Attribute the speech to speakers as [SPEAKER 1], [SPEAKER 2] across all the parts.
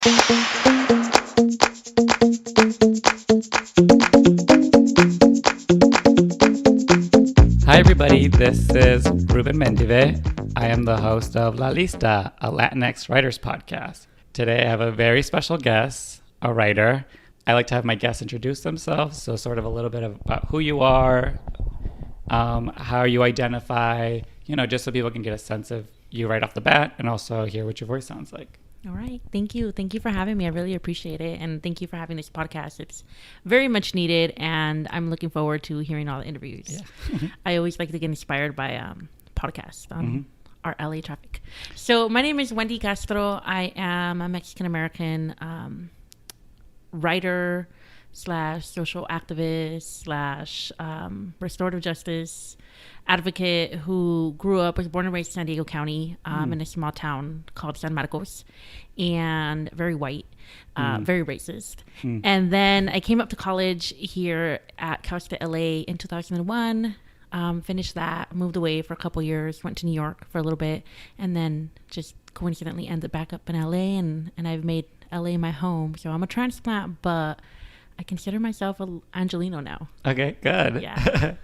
[SPEAKER 1] Hi, everybody. This is Ruben Mendive. I am the host of La Lista, a Latinx writers podcast. Today, I have a very special guest, a writer. I like to have my guests introduce themselves, so sort of a little bit about who you are, how you identify, just so people can get a sense of you right off the bat and also hear what your voice sounds like.
[SPEAKER 2] All right. Thank you. Thank you for having me. I really appreciate it. And thank you for having this podcast. It's very much needed. And I'm looking forward to hearing all the interviews. Yeah. I always like to get inspired by podcasts on our LA traffic. So my name is Wendy Castro. I am a Mexican-American writer / social activist / restorative justice advocate who was born and raised in San Diego County in a small town called San Marcos, and very white, very racist. And then I came up to college here at Casa LA in 2001, finished that, moved away for a couple years, went to New York for a little bit, and then just coincidentally ended back up in LA, and I've made LA my home. So I'm a transplant, but I consider myself an Angelino now.
[SPEAKER 1] Okay, good.
[SPEAKER 2] Yeah.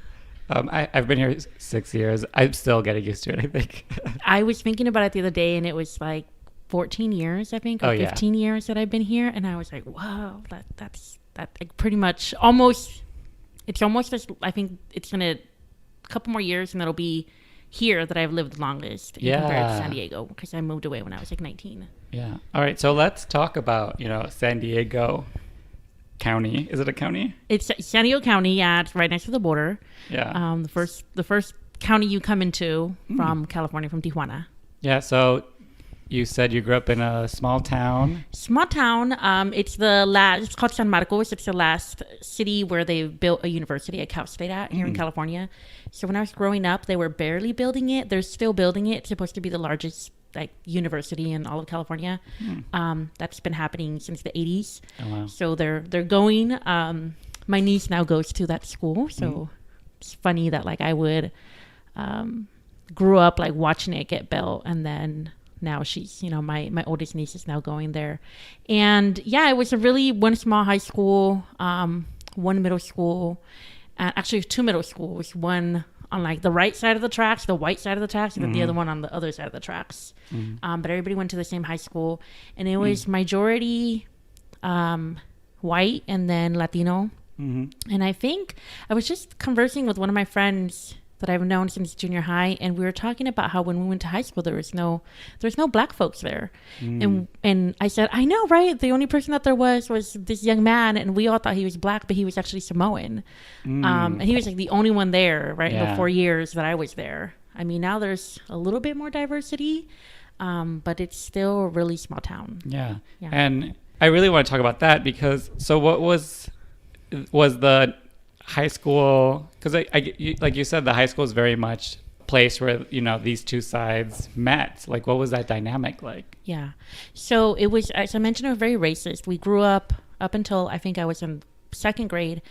[SPEAKER 1] I've been here 6 years. I'm still getting used to it, I think.
[SPEAKER 2] I was thinking about it the other day, and it was like 14 years, I think, or 15 years that I've been here. And I was like, wow, that's like pretty much it's almost as, I think it's going to, a couple more years and it'll be here that I've lived longest compared to San Diego, because I moved away when I was like 19.
[SPEAKER 1] Yeah. All right. So let's talk about, San Diego County. Is it a county?
[SPEAKER 2] It's San Diego County. Yeah, it's right next to the border.
[SPEAKER 1] Yeah.
[SPEAKER 2] The first county you come into from California, from Tijuana.
[SPEAKER 1] Yeah. So you said you grew up in a small town.
[SPEAKER 2] Small town. It's called San Marcos. It's the last city where they built a university, a Cal State at here in California. So when I was growing up, they were barely building it. They're still building it. It's supposed to be the largest university in all of California. That's been happening since the 80s.
[SPEAKER 1] Oh, wow.
[SPEAKER 2] So they're going. My niece now goes to that school. So it's funny that I would grew up watching it get built, and then now she's, my oldest niece is now going there. And yeah, it was one small high school, one middle school, actually 2 middle schools, one on the right side of the tracks, the white side of the tracks, and then the other one on the other side of the tracks. But everybody went to the same high school, and it was majority white and then Latino. And I think I was just conversing with one of my friends that I've known since junior high, and we were talking about how when we went to high school there was no black folks there. And I said, I know, right? The only person that there was this young man, and we all thought he was black, but he was actually Samoan. And he was the only one there, right? In the 4 years that I was there. I mean, now there's a little bit more diversity, but it's still a really small town.
[SPEAKER 1] Yeah. And I really want to talk about that, because so what was the high school, because like you said, the high school is very much a place where these two sides met. What was that dynamic like?
[SPEAKER 2] Yeah, so it was, as I mentioned, it was very racist. We grew up until I think I was in second grade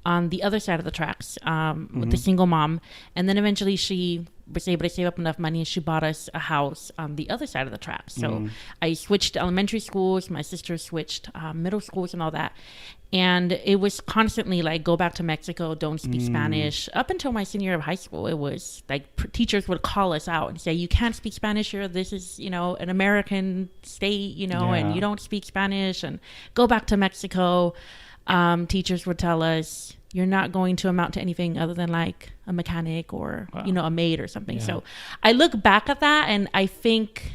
[SPEAKER 2] on the other side of the tracks with the single mom, and then eventually she was able to save up enough money and she bought us a house on the other side of the tracks. So I switched elementary schools, my sister switched middle schools and all that, and it was constantly go back to Mexico, don't speak Spanish. Up until my senior year of high school, it was teachers would call us out and say, you can't speak Spanish here, this is an American state, and you don't speak Spanish, and go back to Mexico. Teachers would tell us, you're not going to amount to anything other than a mechanic or, a maid or something. Yeah. So I look back at that and I think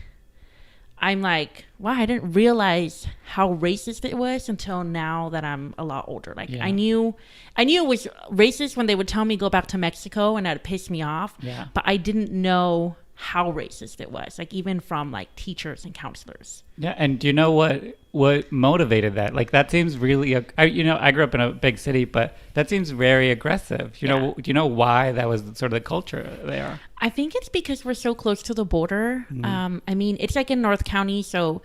[SPEAKER 2] I'm like, wow, I didn't realize how racist it was until now that I'm a lot older. I knew it was racist when they would tell me go back to Mexico, and that'd piss me off. Yeah. But I didn't know how racist it was, even from teachers and counselors.
[SPEAKER 1] Yeah. And do you know what motivated that? That seems really, I grew up in a big city, but that seems very aggressive. Do you know why that was sort of the culture there?
[SPEAKER 2] I think it's because we're so close to the border. I mean, it's in North County, so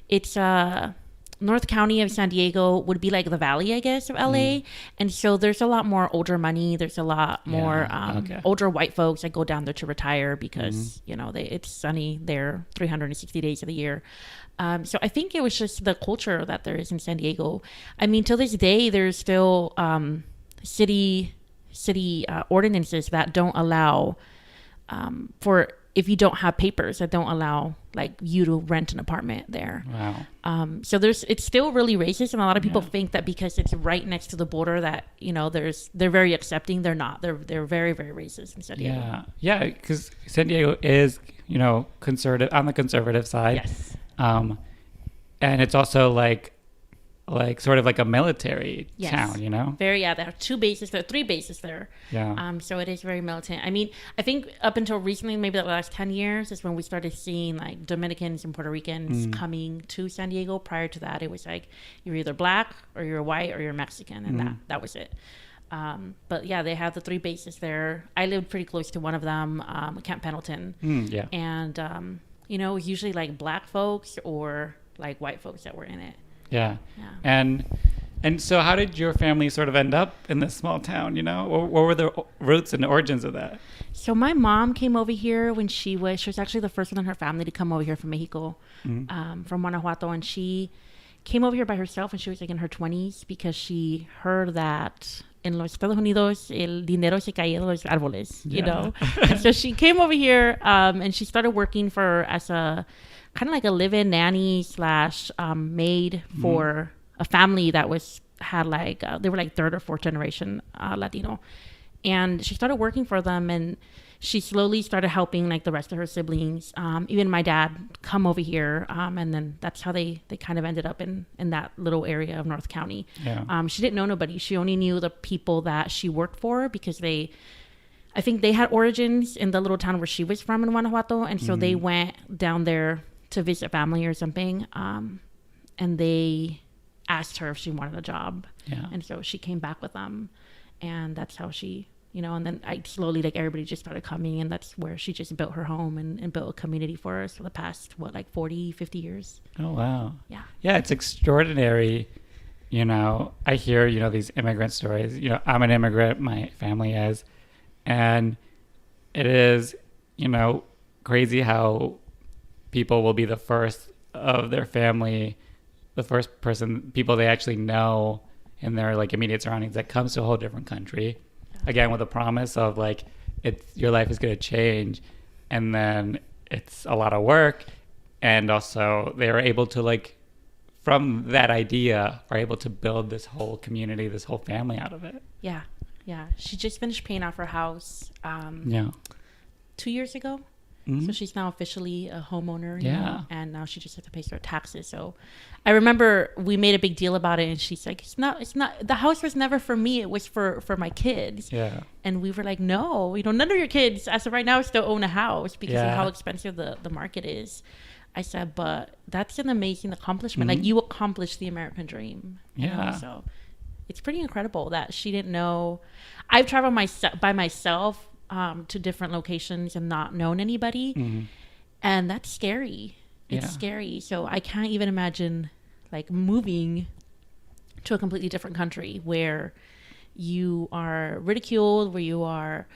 [SPEAKER 2] it's North County of San Diego would be like the valley, I guess, of LA. And so there's a lot more older money. There's a lot more older white folks that go down there to retire because, you know, it's sunny there 360 days of the year. So I think it was just the culture that there is in San Diego. I mean, till this day, there's still city ordinances that don't allow for if you don't have papers, that don't allow like you to rent an apartment there.
[SPEAKER 1] Wow.
[SPEAKER 2] So it's still really racist, and a lot of people think that because it's right next to the border that, you know, they're very accepting. They're not. They're very, very racist in San Diego.
[SPEAKER 1] Yeah, because San Diego is, you know, conservative on the conservative side.
[SPEAKER 2] Yes.
[SPEAKER 1] And it's also like sort of like a military town, you know?
[SPEAKER 2] Very, there are 2 bases there, 3 bases there.
[SPEAKER 1] Yeah.
[SPEAKER 2] So it is very militant. I mean, I think up until recently, maybe the last 10 years is when we started seeing like Dominicans and Puerto Ricans coming to San Diego. Prior to that, it was like you're either black or you're white or you're Mexican, and that was it. But yeah, they have the 3 bases there. I lived pretty close to one of them, Camp Pendleton. And, you know, it was usually like black folks or like white folks that were in it.
[SPEAKER 1] Yeah. And so how did your family sort of end up in this small town, you know? What were the roots and origins of that?
[SPEAKER 2] So my mom came over here when she was actually the first one in her family to come over here from Mexico, from Guanajuato. And she came over here by herself when she was like in her 20s because she heard that in los Estados Unidos, el dinero se caía de los árboles, you know? And so she came over here and she started working as a kind of like a live-in nanny / maid for a family that had like they were like 3rd or 4th generation Latino, and she started working for them, and she slowly started helping like the rest of her siblings, even my dad, come over here, and then that's how they kind of ended up in that little area of North County. She didn't know nobody. She only knew the people that she worked for because I think they had origins in the little town where she was from in Guanajuato, and so they went down there to visit family or something, and they asked her if she wanted a job, and so she came back with them, and that's how she, you know, and then I slowly, like, everybody just started coming, and that's where she just built her home and built a community for us for the past 40-50 years.
[SPEAKER 1] Oh wow.
[SPEAKER 2] Yeah,
[SPEAKER 1] it's extraordinary. You know, I hear, you know, these immigrant stories. You know, I'm an immigrant, my family is, and it is, you know, crazy how people will be the first of their family, the first people they actually know in their like immediate surroundings that comes to a whole different country, again with a promise of like your life is going to change, and then it's a lot of work, and also they are able to like from that idea are able to build this whole community, this whole family out of it.
[SPEAKER 2] Yeah. She just finished paying off her house 2 years ago. So she's now officially a homeowner, you know, and now she just has to pay her taxes. So I remember we made a big deal about it, and she's like, it's not, the house was never for me. It was for my kids. Yeah. And we were like, no, you know, none of your kids as of right now still own a house because of how expensive the market is. I said, but that's an amazing accomplishment. Like, you accomplished the American dream. You know? So it's pretty incredible that she didn't know. I've traveled by myself to different locations and not known anybody, and that's scary. It's scary. So I can't even imagine like moving to a completely different country where you are ridiculed, where you are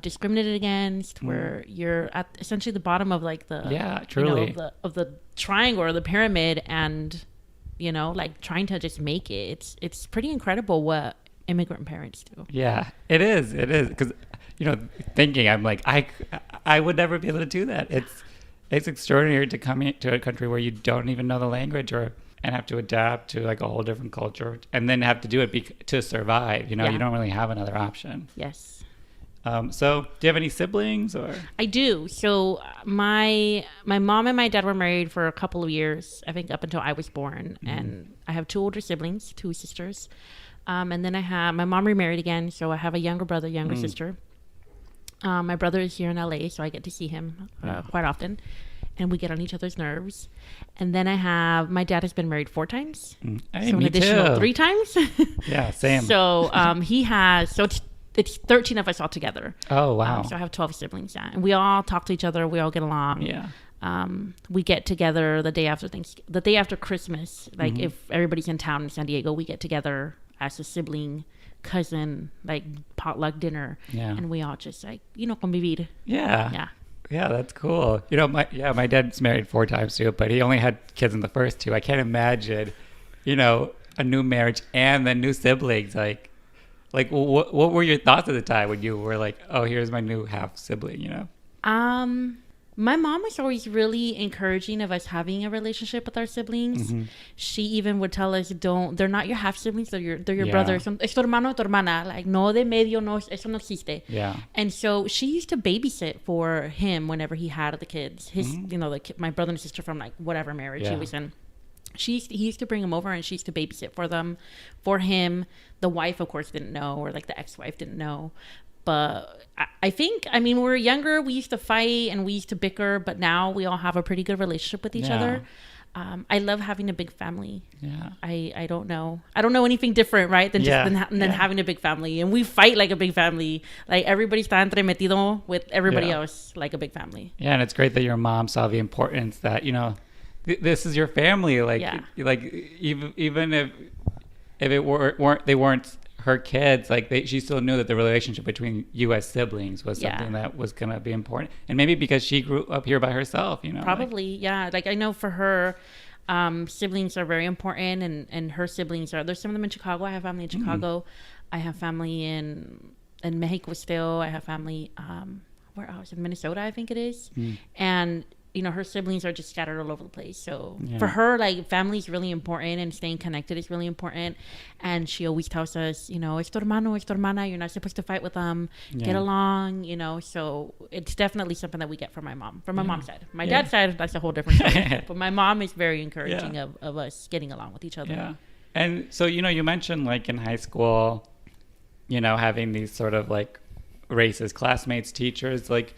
[SPEAKER 2] discriminated against, where you're at essentially the bottom of like the
[SPEAKER 1] truly
[SPEAKER 2] you know, of the triangle or the pyramid, and you know, like trying to just make it. It's pretty incredible what immigrant parents do.
[SPEAKER 1] Yeah, it is because, you know, thinking I'm like, I would never be able to do that. It's extraordinary to come into a country where you don't even know the language and have to adapt to like a whole different culture, and then have to do it to survive. You know, you don't really have another option.
[SPEAKER 2] Yes.
[SPEAKER 1] So do you have any siblings or? I
[SPEAKER 2] do. So my mom and my dad were married for a couple of years, I think up until I was born, and I have 2 older siblings, 2 sisters. And then my mom remarried again, so I have a younger brother, younger sister. My brother is here in LA, so I get to see him quite often, and we get on each other's nerves. And then my dad has been married 4 times,
[SPEAKER 1] hey,
[SPEAKER 2] so an additional 3 times.
[SPEAKER 1] Yeah, same.
[SPEAKER 2] So it's 13 of us all together.
[SPEAKER 1] Oh wow!
[SPEAKER 2] So I have 12 siblings, and we all talk to each other. We all get along.
[SPEAKER 1] Yeah.
[SPEAKER 2] we get together the day after Christmas. Like if everybody's in town in San Diego, we get together as a sibling, cousin, like potluck dinner, and we all just like convivir. Yeah,
[SPEAKER 1] that's cool. My dad's married 4 times too, but he only had kids in the first 2. I can't imagine a new marriage and then new siblings. Like what were your thoughts at the time when you were like, oh, here's my new half sibling?
[SPEAKER 2] My mom was always really encouraging of us having a relationship with our siblings. She even would tell us, they're not your half siblings, they're your brothers. Es tu hermano, tu hermana. Like, no de medio, no, eso no existe.
[SPEAKER 1] Yeah.
[SPEAKER 2] And so she used to babysit for him whenever he had the kids. His, my brother and sister from like whatever marriage he was in. He used to bring him over and she used to babysit for him. The wife, of course, didn't know, or like the ex-wife didn't know. But I think, when we were younger, we used to fight and we used to bicker, but now we all have a pretty good relationship with each other. I love having a big family.
[SPEAKER 1] Yeah.
[SPEAKER 2] I don't know anything different, right? Than having a big family. And we fight like a big family. Like everybody está entremetido with everybody else like a big family.
[SPEAKER 1] Yeah, and it's great that your mom saw the importance that, this is your family. Like, like even if they weren't her kids, like she still knew that the relationship between you as siblings was something that was going to be important. And maybe because she grew up here by herself,
[SPEAKER 2] Probably, Like I know for her, siblings are very important, and her siblings there's some of them in Chicago. I have family in Chicago. I have family in Mexico still. I have family, where else? In Minnesota, I think it is. And her siblings are just scattered all over the place. So for her, like, family is really important and staying connected is really important. And she always tells us, es tu hermano, es tu hermana. You're not supposed to fight with them. Get along, So it's definitely something that we get from my mom, from my mom's side. My dad's side, that's a whole different story. But my mom is very encouraging of us getting along with each other.
[SPEAKER 1] Yeah. And so, you mentioned like in high school, having these sort of like racist classmates, teachers, like,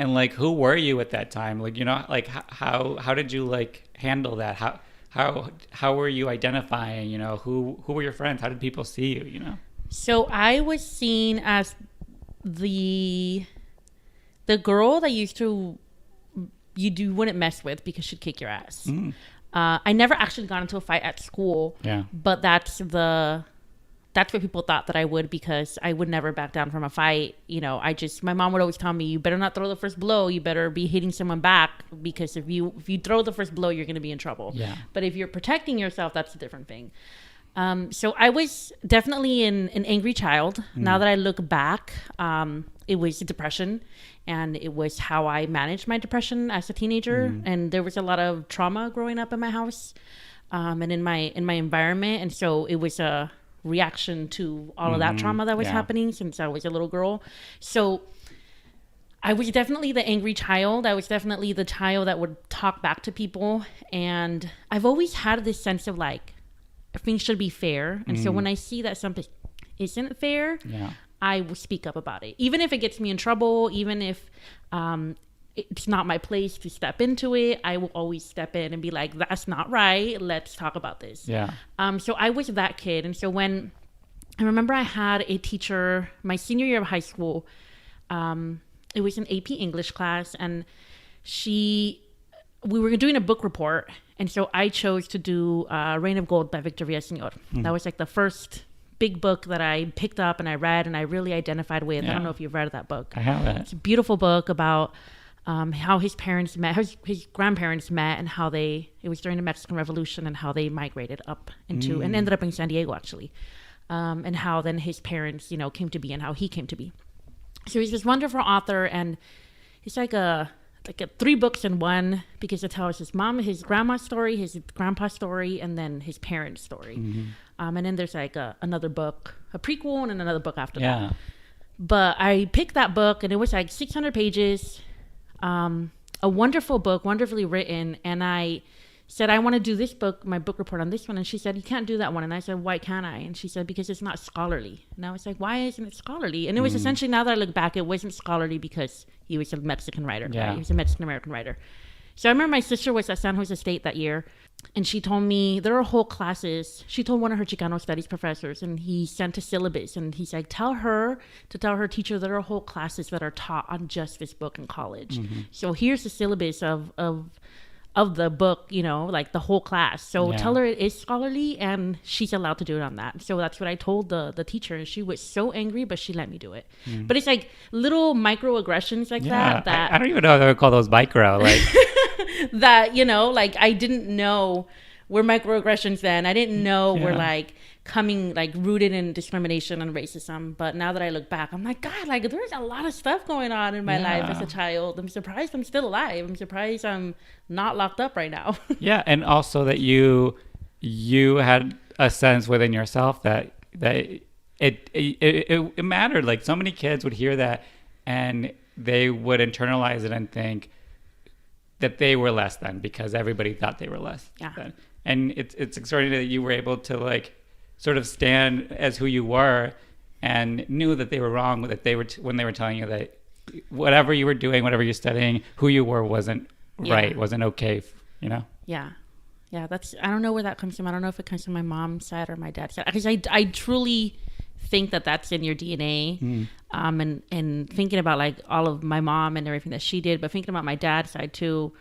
[SPEAKER 1] and like, who were you at that time? Like, like how did you like handle that? How were you identifying, who were your friends? How did people see you,
[SPEAKER 2] So I was seen as the girl that you wouldn't mess with because she'd kick your ass. I never actually got into a fight at school.
[SPEAKER 1] Yeah.
[SPEAKER 2] But that's what people thought that I would, because I would never back down from a fight. My mom would always tell me, you better not throw the first blow. You better be hitting someone back, because if you throw the first blow, you're going to be in trouble.
[SPEAKER 1] Yeah.
[SPEAKER 2] But if you're protecting yourself, that's a different thing. So I was definitely an angry child. Now that I look back, it was depression, and it was how I managed my depression as a teenager. And there was a lot of trauma growing up in my house, and in my environment. And so it was a reaction to all of that trauma that was happening since I was a little girl. So I was definitely the angry child. I was definitely the child that would talk back to people. And I've always had this sense of like, things should be fair. And so when I see that something isn't fair, I will speak up about it. Even if it gets me in trouble, even if it's not my place to step into it, I will always step in and be like, that's not right. Let's talk about this.
[SPEAKER 1] Yeah.
[SPEAKER 2] So I was that kid. And so when I remember I had a teacher my senior year of high school, it was an AP English class, and we were doing a book report. And so I chose to do Reign of Gold by Victor Villaseñor. That was like the first big book that I picked up and I read and I really identified with. I don't know if you've read that book.
[SPEAKER 1] I haven't.
[SPEAKER 2] It's a beautiful book about how his parents met, his grandparents met, and how it was during the Mexican Revolution, and how they migrated up into, and ended up in San Diego actually. And how then his parents, came to be, and how he came to be. So he's this wonderful author, and it's like a 3 books in one, because it tells his grandma's story, his grandpa's story, and then his parents' story. And then there's like another book, a prequel, and then another book after that. But I picked that book, and it was like 600 pages. A wonderful book, wonderfully written. And I said, I want to do this book, my book report on this one. And she said, you can't do that one. And I said, why can't I? And she said, because it's not scholarly. And I was like, why isn't it scholarly? And it was essentially, now that I look back, it wasn't scholarly because he was a Mexican writer. Right? He was a Mexican American writer. So I remember my sister was at San Jose State that year. And she told me there are whole classes. She told one of her Chicano studies professors, and he sent a syllabus, and he's like, tell her teacher there are whole classes that are taught on just this book in college. So here's the syllabus of the book, you know, like the whole class. So tell her it is scholarly, and she's allowed to do it on that. So that's what I told the teacher, and she was so angry, but she let me do it. But it's like little microaggressions like that
[SPEAKER 1] I don't even know if I would call those micro, like
[SPEAKER 2] that, you know, like I didn't know were microaggressions then. I didn't know were like coming like rooted in discrimination and racism. But now that I look back, I'm like, God, like there's a lot of stuff going on in my life as a child. I'm surprised I'm still alive. I'm surprised I'm not locked up right now.
[SPEAKER 1] Yeah, and also that you had a sense within yourself that it mattered. Like so many kids would hear that and they would internalize it and think that they were less than because everybody thought they were less than. And it's extraordinary that you were able to like sort of stand as who you were and knew that they were wrong, that they were when they were telling you that whatever you were doing, whatever you're studying, who you were wasn't right, wasn't okay, you know?
[SPEAKER 2] Yeah. That's, I don't know where that comes from. I don't know if it comes from my mom's side or my dad's side, because I truly think that that's in your DNA. And thinking about like all of my mom and everything that she did, but thinking about my dad's side too,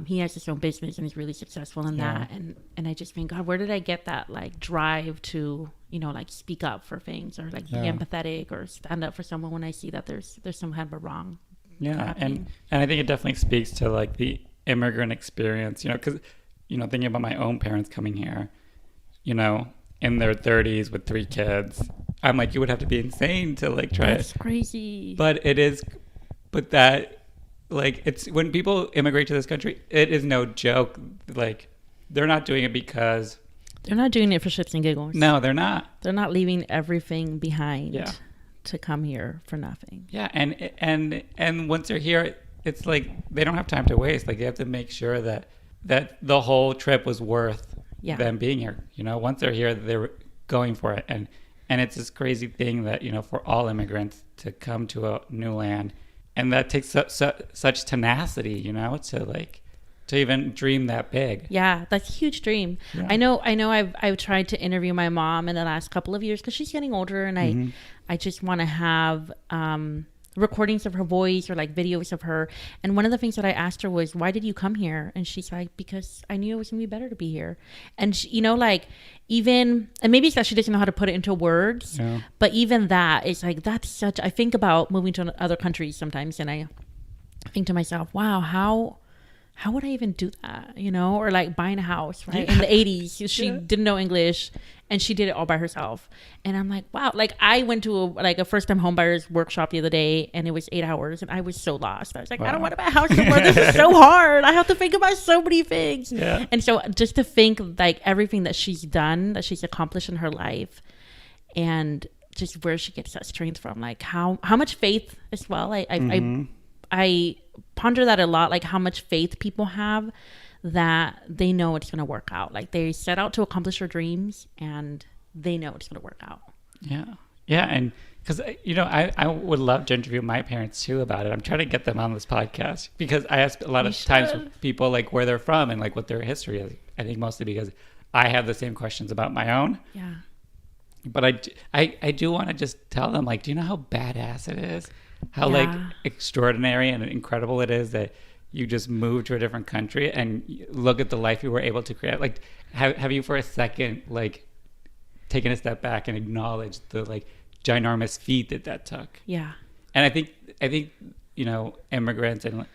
[SPEAKER 2] he has his own business and he's really successful in that. And I just think, God, where did I get that like drive to, you know, like speak up for things or like be empathetic or stand up for someone when I see that there's some kind of a wrong happening.
[SPEAKER 1] And I think it definitely speaks to like the immigrant experience, you know, because, you know, thinking about my own parents coming here, you know, in their 30s with 3 kids, I'm like, you would have to be insane to like try it.
[SPEAKER 2] That's crazy.
[SPEAKER 1] But that, like, it's when people immigrate to this country, it is no joke. Like, they're not doing it because
[SPEAKER 2] they're not doing it for shits and giggles.
[SPEAKER 1] No, they're not.
[SPEAKER 2] They're not leaving everything behind to come here for nothing.
[SPEAKER 1] Yeah, and once they're here, it's like they don't have time to waste. Like, they have to make sure that the whole trip was worth them being here. You know, once they're here, they're going for it. And it's this crazy thing that, you know, for all immigrants to come to a new land, and that takes such tenacity, you know, to even dream that big.
[SPEAKER 2] Yeah, that's a huge dream. Yeah. I know. I've tried to interview my mom in the last couple of years because she's getting older, and I just want to have recordings of her voice or like videos of her. And one of the things that I asked her was, why did you come here? And she's like, because I knew it was gonna be better to be here. And she, you know, like, even, and maybe it's that she doesn't know how to put it into words, but even that is like, that's such, I think about moving to other countries sometimes, and I think to myself, wow, how would I even do that, you know? Or like buying a house, right? In the 80s, she didn't know English, and she did it all by herself. And I'm like, wow. Like, I went to a first-time homebuyers workshop the other day, and it was 8 hours, and I was so lost. I was like, I don't want to buy a house anymore. This is so hard. I have to think about so many things. Yeah. And so just to think like everything that she's done, that she's accomplished in her life, and just where she gets that strength from, like how much faith as well. I ponder that a lot, like how much faith people have that they know it's going to work out. Like, they set out to accomplish their dreams and they know it's going to work out.
[SPEAKER 1] Yeah. Yeah. And because, you know, I would love to interview my parents too about it. I'm trying to get them on this podcast because I ask a lot of times with people like where they're from and like what their history is. I think mostly because I have the same questions about my own.
[SPEAKER 2] Yeah.
[SPEAKER 1] But I do want to just tell them, like, do you know how badass it is? How like extraordinary and incredible it is that you just moved to a different country and look at the life you were able to create. Like, have you for a second like taken a step back and acknowledged the like ginormous feat that took?
[SPEAKER 2] Yeah.
[SPEAKER 1] And I think you know, immigrants and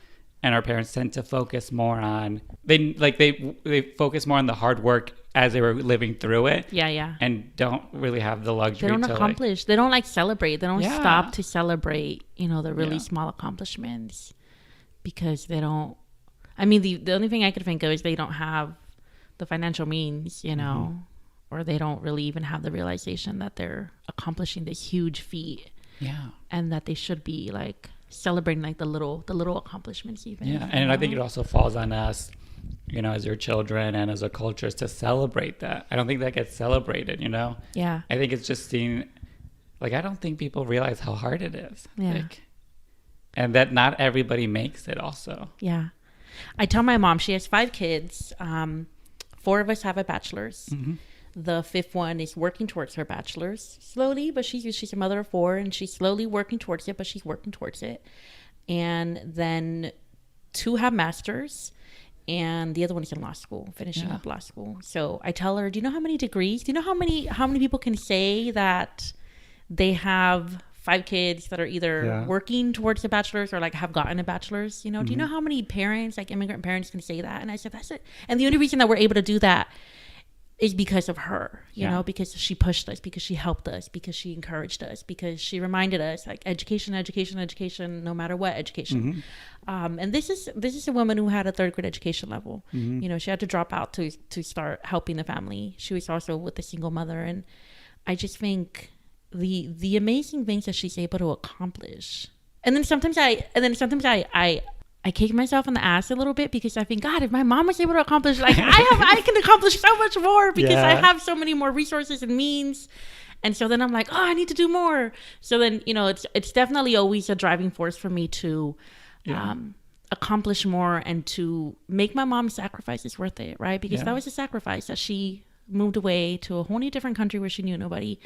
[SPEAKER 1] our parents tend to focus more on they focus more on the hard work as they were living through it.
[SPEAKER 2] Yeah.
[SPEAKER 1] And don't really have the luxury
[SPEAKER 2] to accomplish. They don't like celebrate. They don't stop to celebrate, you know, the really small accomplishments, because they don't, I mean, the only thing I could think of is they don't have the financial means, you know, or they don't really even have the realization that they're accomplishing this huge feat. Yeah. And that they should be like celebrating like the little accomplishments even.
[SPEAKER 1] Yeah. And I think it also falls on us, you know, as your children and as a culture, is to celebrate that. I don't think that gets celebrated, you know?
[SPEAKER 2] Yeah.
[SPEAKER 1] I think it's just seen, like, I don't think people realize how hard it is.
[SPEAKER 2] Yeah.
[SPEAKER 1] Like, and that not everybody makes it also.
[SPEAKER 2] Yeah. I tell my mom, she has 5 kids. 4 of us have a bachelor's.
[SPEAKER 1] Mm-hmm.
[SPEAKER 2] The 5th one is working towards her bachelor's slowly, but she's a mother of 4, and she's slowly working towards it, but she's working towards it. And then 2 have masters, and the other one is in law school, finishing up law school. So I tell her, do you know how many degrees? Do you know how many people can say that they have 5 kids that are either working towards a bachelor's or like have gotten a bachelor's? You know, do you know how many parents, like immigrant parents, can say that? And I said, that's it. And the only reason that we're able to do that is because of her, you know, because she pushed us, because she helped us, because she encouraged us, because she reminded us, like, education, no matter what, education. And this is a woman who had a 3rd grade education level. You know, she had to drop out to start helping the family. She was also with a single mother, and I just think the amazing things that she's able to accomplish. And then sometimes I kick myself in the ass a little bit, because I think, God, if my mom was able to accomplish, like, I can accomplish so much more, because I have so many more resources and means. And so then I'm like, oh, I need to do more. So then, you know, it's definitely always a driving force for me to accomplish more and to make my mom's sacrifices worth it, right? Because that was a sacrifice, that she moved away to a whole new different country where she knew nobody.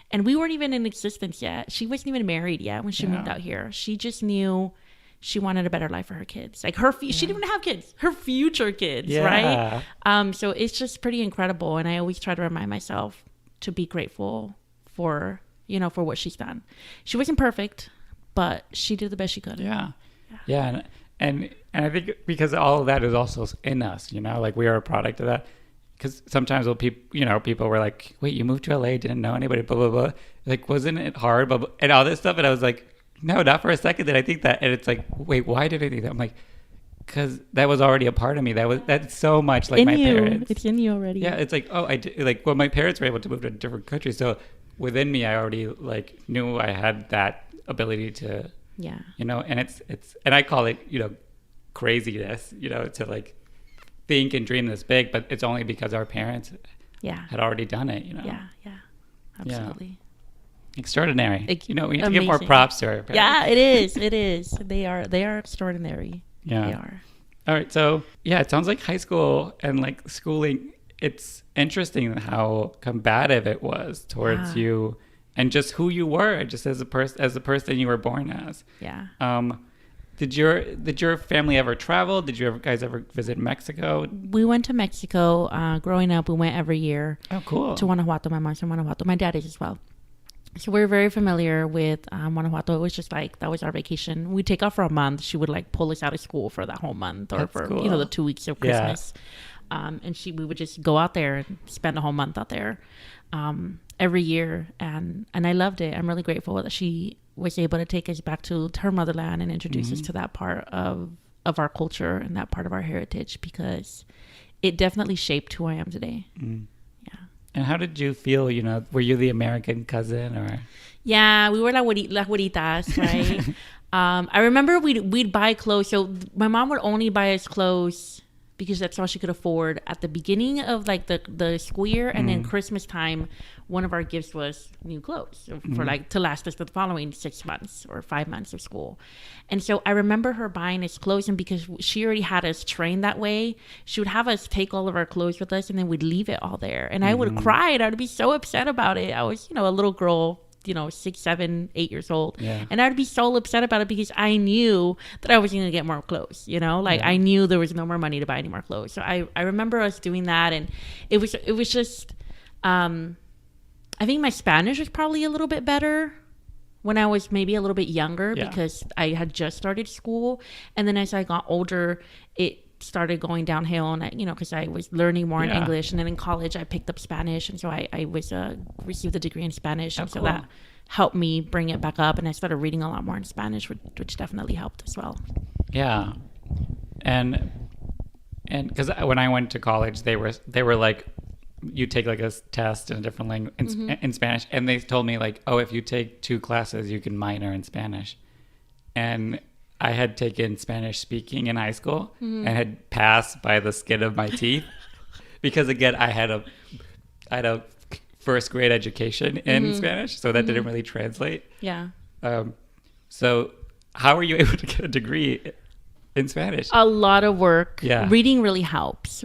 [SPEAKER 2] And we weren't even in existence yet. She wasn't even married yet when she moved out here. She just knew she wanted a better life for her kids. Like she didn't even have kids, her future kids, right? So it's just pretty incredible. And I always try to remind myself to be grateful for, you know, for what she's done. She wasn't perfect, but she did the best she could.
[SPEAKER 1] Yeah. And I think because all of that is also in us, you know, like we are a product of that. Because sometimes people were like, wait, you moved to LA, didn't know anybody, blah, blah, blah. Like, wasn't it hard? Blah, blah, and all this stuff. And I was like, no, not for a second did I think that. And it's like, wait, why did I think that? I'm like, because that was already a part of me. That's so much like
[SPEAKER 2] in
[SPEAKER 1] my
[SPEAKER 2] you.
[SPEAKER 1] parents.
[SPEAKER 2] It's in you already.
[SPEAKER 1] Yeah, it's like, oh, I did, like, well, my parents were able to move to a different country. So within me, I already like knew I had that ability to, you know, and it's, and I call it, you know, craziness, you know, to like think and dream this big, but it's only because our parents had already done it, you know?
[SPEAKER 2] Yeah, absolutely.
[SPEAKER 1] Yeah. Extraordinary. You know, we need to
[SPEAKER 2] Amazing.
[SPEAKER 1] give more props to our parents.
[SPEAKER 2] Yeah, it is. They are extraordinary.
[SPEAKER 1] Yeah.
[SPEAKER 2] They are.
[SPEAKER 1] All right. So, yeah, it sounds like high school and like schooling, it's interesting how combative it was towards you and just who you were, just as the person you were born as.
[SPEAKER 2] Yeah.
[SPEAKER 1] Did your family ever travel? Did you guys ever visit Mexico?
[SPEAKER 2] We went to Mexico. Growing up, we went every year.
[SPEAKER 1] Oh, cool.
[SPEAKER 2] To Guanajuato. My mom's from Guanajuato. My dad is as well. So we're very familiar with Guanajuato. It was just like, that was our vacation. We'd take off for a month. She would like pull us out of school for that whole month, or
[SPEAKER 1] That's
[SPEAKER 2] for,
[SPEAKER 1] cool.
[SPEAKER 2] you know, the 2 weeks of Christmas. And we would just go out there and spend a whole month out there every year. And I loved it. I'm really grateful that she was able to take us back to her motherland and introduce us to that part of our culture and that part of our heritage, because it definitely shaped who I am today.
[SPEAKER 1] And how did you feel, you know, were you the American cousin or?
[SPEAKER 2] Yeah, we were las güeritas, right? I remember we'd buy clothes. So my mom would only buy us clothes because that's all she could afford at the beginning of like the school year. And then Christmas time, one of our gifts was new clothes for like to last us the following 6 months or 5 months of school. And so I remember her buying us clothes, and because she already had us trained that way, she would have us take all of our clothes with us, and then we'd leave it all there. And I would cry, and I'd be so upset about it. I was, you know, a little girl, you know, 6, 7, 8 years old. And I'd be so upset about it because I knew that I was going to get more clothes, you know, like I knew there was no more money to buy any more clothes. So I remember us doing that. And it was just, I think my Spanish was probably a little bit better when I was maybe a little bit younger because I had just started school. And then as I got older, it started going downhill, and you know, because I was learning more in English, and then in college I picked up Spanish, and so I was received a degree in Spanish, and so that helped me bring it back up, and I started reading a lot more in Spanish, which definitely helped as well.
[SPEAKER 1] Yeah, and because when I went to college, they were like, you take like a test in a different language in Spanish, and they told me like, oh, if you take 2 classes, you can minor in Spanish, and I had taken Spanish speaking in high school and had passed by the skin of my teeth because, again, I had a first grade education in Spanish, so that didn't really translate.
[SPEAKER 2] Yeah.
[SPEAKER 1] So how were you able to get a degree in Spanish?
[SPEAKER 2] A lot of work.
[SPEAKER 1] Yeah.
[SPEAKER 2] Reading really helps.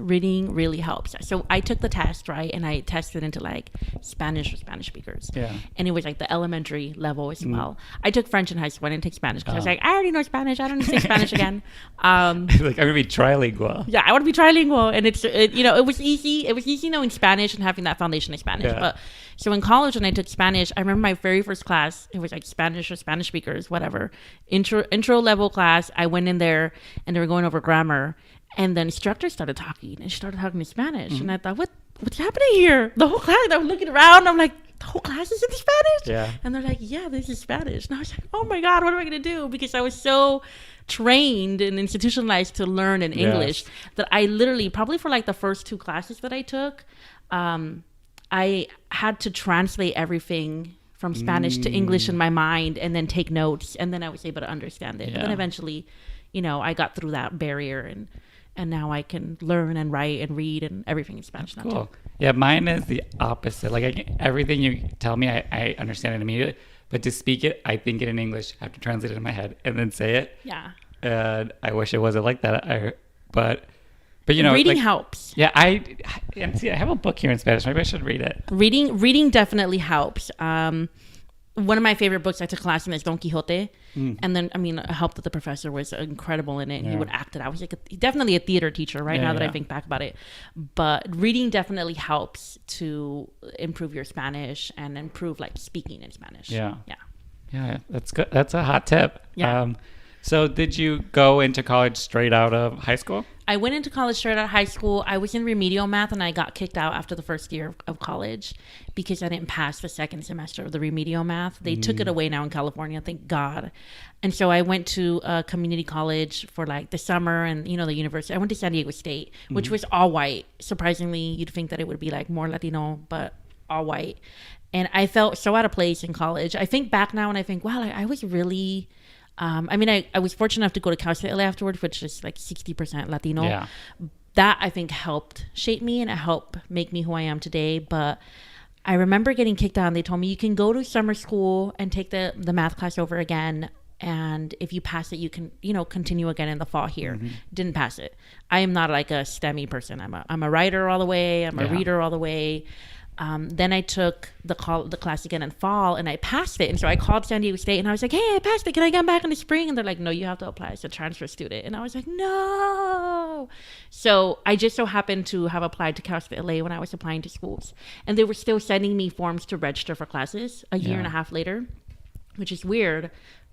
[SPEAKER 2] So I took the test, right? And I tested into like Spanish for Spanish speakers.
[SPEAKER 1] Yeah.
[SPEAKER 2] And it was like the elementary level as well. I took French in high school. I didn't take Spanish because I was
[SPEAKER 1] Oh.
[SPEAKER 2] like, I already know Spanish. I don't need to take Spanish again.
[SPEAKER 1] Like, I'm going to be trilingual.
[SPEAKER 2] Yeah, I want to be trilingual. And it was easy. It was easy knowing Spanish and having that foundation of Spanish.
[SPEAKER 1] Yeah.
[SPEAKER 2] But so in college, when I took Spanish, I remember my very first class, it was like Spanish for Spanish speakers, whatever. Intro level class. I went in there and they were going over grammar. And the instructor started talking and she started talking in Spanish. And I thought, what's happening here? The whole class, I was looking around. I'm like, the whole class is in Spanish?
[SPEAKER 1] Yeah.
[SPEAKER 2] And they're like, yeah, this is Spanish. And I was like, oh my God, what am I going to do? Because I was so trained and institutionalized to learn in English that I literally, probably for like the first 2 classes that I took, I had to translate everything from Spanish to English in my mind and then take notes. And then I was able to understand it.
[SPEAKER 1] Yeah.
[SPEAKER 2] But then eventually, I got through that barrier and now I can learn and write and read and everything in Spanish now
[SPEAKER 1] Cool.
[SPEAKER 2] too.
[SPEAKER 1] Yeah, mine is the opposite. Like everything you tell me, I understand it immediately. But to speak it, I think it in English. I have to translate it in my head and then say it.
[SPEAKER 2] Yeah.
[SPEAKER 1] And I wish it wasn't like that. But
[SPEAKER 2] reading helps.
[SPEAKER 1] Yeah, I have a book here in Spanish. Maybe I should read it.
[SPEAKER 2] Reading definitely helps. One of my favorite books I took class in is Don Quixote. And then, it helped that the professor was incredible in it and he would act it out. He was like definitely a theater teacher now that I think back about it. But reading definitely helps to improve your Spanish and improve like speaking in Spanish.
[SPEAKER 1] Yeah.
[SPEAKER 2] Yeah.
[SPEAKER 1] Yeah, that's good. That's a hot tip.
[SPEAKER 2] Yeah.
[SPEAKER 1] So did you go into college straight out of high school?
[SPEAKER 2] I went into college straight out of high school. I was in remedial math and I got kicked out after the first year of college because I didn't pass the second semester of the remedial math. They took it away now in California, thank God. And so I went to a community college for like the summer and, the university. I went to San Diego State, which was all white. Surprisingly, you'd think that it would be like more Latino, but all white. And I felt so out of place in college. I think back now and I think, wow, I was really... I was fortunate enough to go to Casa afterwards, which is like 60% Latino.
[SPEAKER 1] Yeah.
[SPEAKER 2] That I think helped shape me and it helped make me who I am today. But I remember getting kicked out and they told me you can go to summer school and take the math class over again. And if you pass it, you can, continue again in the fall here. Didn't pass it. I am not like a STEMmy person. I'm a writer all the way. I'm a reader all the way. Then I took the class again in fall and I passed it. And so I called San Diego State and I was like, hey, I passed it. Can I come back in the spring? And they're like, no, you have to apply as a transfer student. And I was like, no. So I just so happened to have applied to Casa LA when I was applying to schools. And they were still sending me forms to register for classes a year and a half later, which is weird.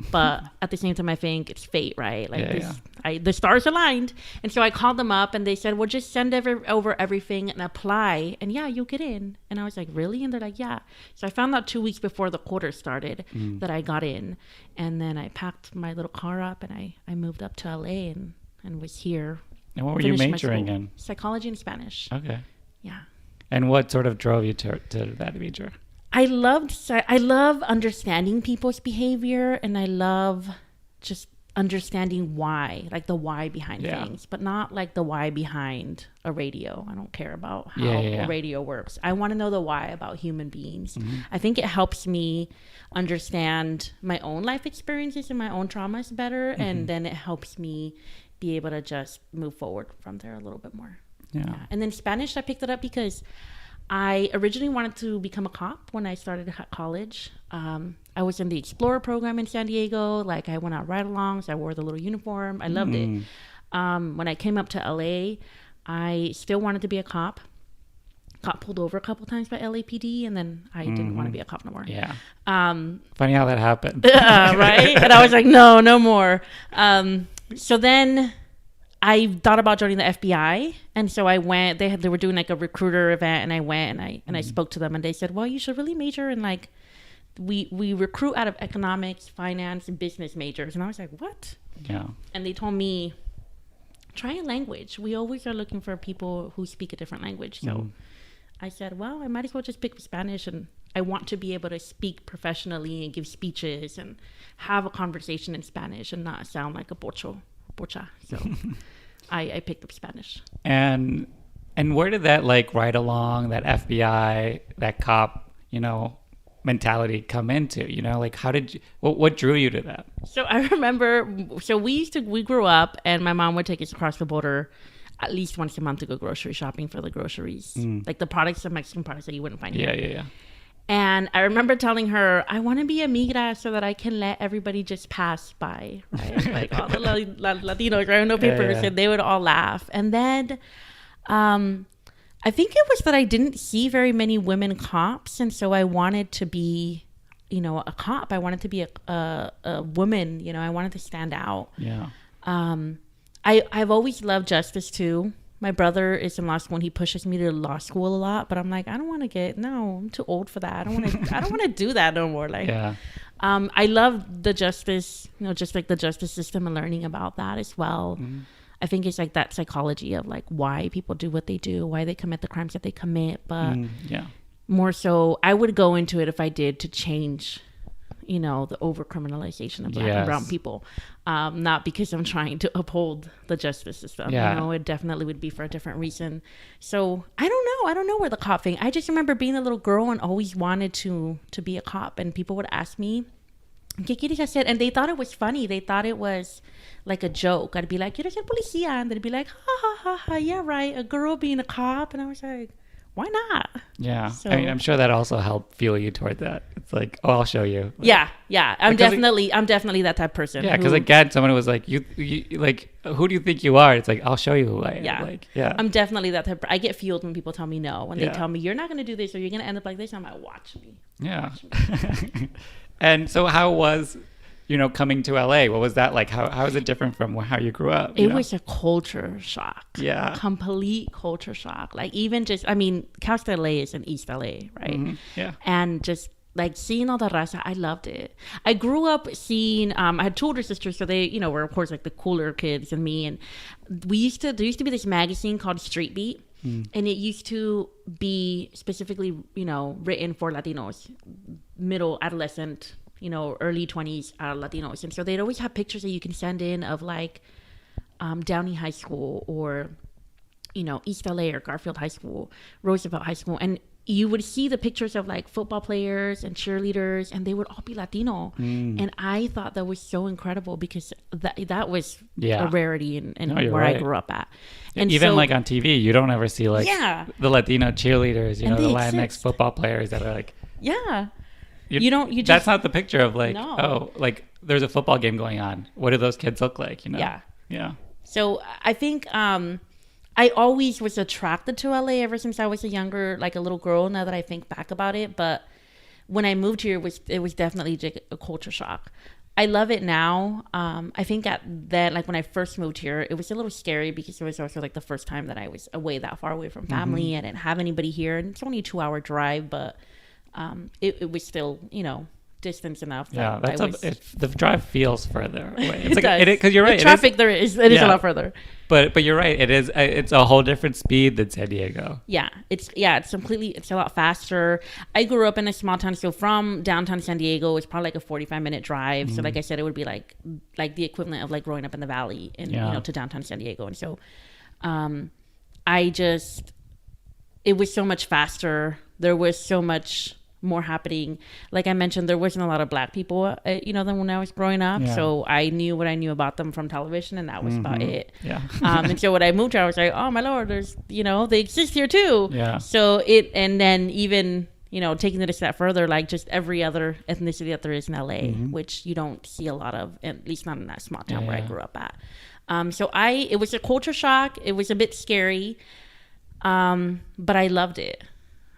[SPEAKER 2] But at the same time, I think it's fate, right? Like the stars aligned. And so I called them up and they said, well, just send over everything and apply. And you'll get in. And I was like, really? And they're like, yeah. So I found out 2 weeks before the quarter started that I got in. And then I packed my little car up and I moved up to LA and was here.
[SPEAKER 1] And what were you majoring in?
[SPEAKER 2] Psychology and Spanish.
[SPEAKER 1] Okay.
[SPEAKER 2] Yeah.
[SPEAKER 1] And what sort of drove you to that major?
[SPEAKER 2] I love understanding people's behavior and I love just understanding why, like the why behind things, but not like the why behind a radio. I don't care about how a radio works. I want to know the why about human beings. I think it helps me understand my own life experiences and my own traumas better. And then it helps me be able to just move forward from there a little bit more. Yeah. And then Spanish, I picked it up because I originally wanted to become a cop when I started college. I was in the Explorer program in San Diego. Like I went out ride-alongs. I wore the little uniform. I loved it. When I came up to LA, I still wanted to be a cop. Got pulled over a couple times by LAPD, and then I didn't want to be a cop no more.
[SPEAKER 1] Yeah. Funny how that happened.
[SPEAKER 2] Right? And I was like, no more. So then I thought about joining the FBI, and so I went. They were doing like a recruiter event, and I went and I spoke to them, and they said, "Well, you should really major in like we recruit out of economics, finance, and business majors." And I was like, "What?"
[SPEAKER 1] Yeah.
[SPEAKER 2] And they told me, "Try a language. We always are looking for people who speak a different language." So I said, "Well, I might as well just pick Spanish, and I want to be able to speak professionally and give speeches and have a conversation in Spanish and not sound like a pocha." So I picked up Spanish.
[SPEAKER 1] And where did that like ride along, that FBI, that cop, mentality come into? You know, like how did you, what drew you to that?
[SPEAKER 2] So I remember, we grew up and my mom would take us across the border at least once a month to go grocery shopping for the groceries. Like the products, the Mexican products that you wouldn't find here.
[SPEAKER 1] Yeah.
[SPEAKER 2] And I remember telling her, I want to be a migra so that I can let everybody just pass by, right? Like all the Latinos, right? No papers, and they would all laugh. And then I think it was that I didn't see very many women cops. And so I wanted to be, you know, a cop. I wanted to be a woman, you know, I wanted to stand out.
[SPEAKER 1] Yeah.
[SPEAKER 2] I've always loved justice too. My brother is in law school and he pushes me to law school a lot, but I'm like, I don't want to I'm too old for that. I don't want to do that no more. Like, I love the justice, you know, just like the justice system and learning about that as well. I think it's like that psychology of like why people do what they do, why they commit the crimes that they commit. But more so, I would go into it if I did to change, you know, the over criminalization of Black and brown people. Not because I'm trying to uphold the justice system. You know, it definitely would be for a different reason. So I don't know where the cop thing. I just remember being a little girl and always wanted to be a cop, and people would ask me, ¿Qué quieres hacer? And they thought it was funny. They thought it was like a joke. I'd be like, ¿Quieres ser policía? And they'd be like, ha ha ha ha, yeah, right, a girl being a cop. And I was like, why not?
[SPEAKER 1] Yeah.
[SPEAKER 2] So,
[SPEAKER 1] I mean, I'm sure that also helped fuel you toward that. It's like, oh, I'll show you.
[SPEAKER 2] Like, yeah. I'm definitely that type of person.
[SPEAKER 1] Yeah, because again, someone was like, you like, who do you think you are? It's like, I'll show you who I am.
[SPEAKER 2] Yeah.
[SPEAKER 1] Like,
[SPEAKER 2] I'm definitely that type. I get fueled when people tell me no. When they tell me, you're not going to do this or you're going to end up like this, I'm like, watch me.
[SPEAKER 1] Yeah.
[SPEAKER 2] Watch me.
[SPEAKER 1] And so how was, you know, coming to LA? What was that like? How is it different from how you grew up?
[SPEAKER 2] It was a culture shock.
[SPEAKER 1] Yeah.
[SPEAKER 2] Complete culture shock. Like even just, I mean, Casa LA is in East LA, right?
[SPEAKER 1] Mm-hmm. Yeah.
[SPEAKER 2] And just like seeing all the raza, I loved it. I grew up seeing, I had two older sisters, so they, you know, were of course like the cooler kids than me. And there used to be this magazine called Street Beat. And it used to be specifically, you know, written for Latinos, middle, adolescent, you know, early 20s Latinos. And so they'd always have pictures that you can send in of like Downey High School or, you know, East LA or Garfield High School, Roosevelt High School. And you would see the pictures of like football players and cheerleaders, and they would all be Latino. And I thought that was so incredible because that was a rarity in where I grew up at. And
[SPEAKER 1] even
[SPEAKER 2] so,
[SPEAKER 1] like on TV, you don't ever see like the Latino cheerleaders, you know, the LatinX football players that are like, that's not the picture of like, oh, like there's a football game going on. What do those kids look like? You know? Yeah. So
[SPEAKER 2] I think, I always was attracted to LA ever since I was a little girl, now that I think back about it. But when I moved here, it was definitely a culture shock. I love it now. I think like when I first moved here, it was a little scary because it was also like the first time that I was that far away from family. I didn't have anybody here, and it's only a 2-hour drive, but it was still, you know, distance enough.
[SPEAKER 1] The drive feels further away. It's because you're right.
[SPEAKER 2] The traffic there is a lot further.
[SPEAKER 1] But you're right. It's a whole different speed than San Diego. Yeah,
[SPEAKER 2] it's a lot faster. I grew up in a small town, so from downtown San Diego, it's probably like a 45-minute drive. So like I said, it would be like the equivalent of like growing up in the valley and you know, to downtown San Diego. And so, it was so much faster. There was so much more happening. Like I mentioned, there wasn't a lot of Black people, you know, than when I was growing up. So I knew what I knew about them from television, and that was about it. And so when I moved here, I was like, oh my Lord, there's, you know, they exist here too. So and then even, you know, taking it a step further, like just every other ethnicity that there is in LA, which you don't see a lot of, at least not in that small town where I grew up at. It was a culture shock. It was a bit scary, but I loved it.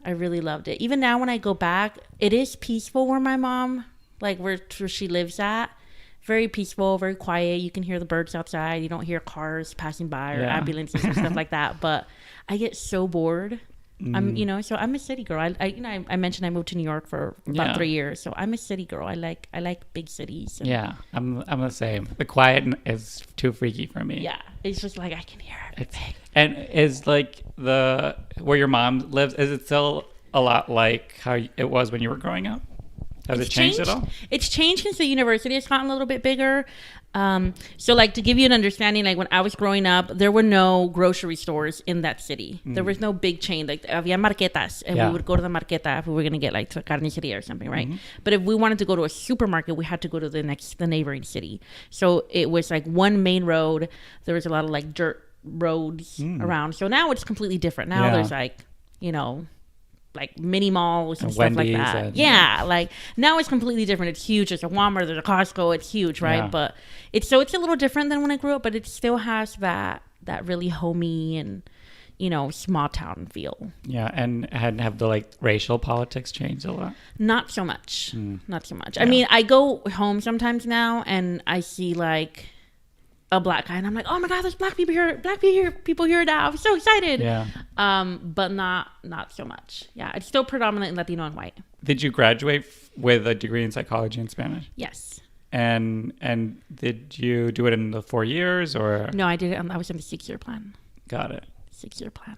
[SPEAKER 2] I really loved it. Even now when I go back, it is peaceful where my mom, like where she lives at. Very peaceful, very quiet. You can hear the birds outside. You don't hear cars passing by or ambulances or stuff like that. But I get so bored. I'm a city girl. I mentioned I moved to New York for about 3 years. So I'm a city girl. I like big cities.
[SPEAKER 1] I'm the same. The quiet is too freaky for me.
[SPEAKER 2] Yeah. It's just like I can hear everything.
[SPEAKER 1] And is like where your mom lives, is it still a lot like how it was when you were growing up? Has it changed at all?
[SPEAKER 2] It's changed since the university has gotten a little bit bigger. So like to give you an understanding, like when I was growing up, there were no grocery stores in that city. There was no big chain. Like había marquetas, and we would go to the marqueta if we were going to get like to a carniceria or something, right? But if we wanted to go to a supermarket, we had to go to the neighboring city. So it was like one main road. There was a lot of like dirt roads around. So now it's completely different. Now there's like, like mini malls and stuff like that. Like now it's completely different. It's huge. There's a Walmart, there's a Costco. It's huge, right? But it's a little different than when I grew up, but it still has that really homey and small town feel.
[SPEAKER 1] Yeah, and have the like racial politics changed a lot?
[SPEAKER 2] Not so much. Not so much. I mean, I go home sometimes now and I see like a black guy and I'm like, oh my god, there's black people here now. I'm so excited. But not so much. It's still predominantly Latino and white.
[SPEAKER 1] Did you graduate with a degree in psychology and Spanish?
[SPEAKER 2] Yes.
[SPEAKER 1] And did you do it in the 4 years or?
[SPEAKER 2] No, I did it. I was in the 6-year plan.
[SPEAKER 1] Got it.
[SPEAKER 2] 6-year plan.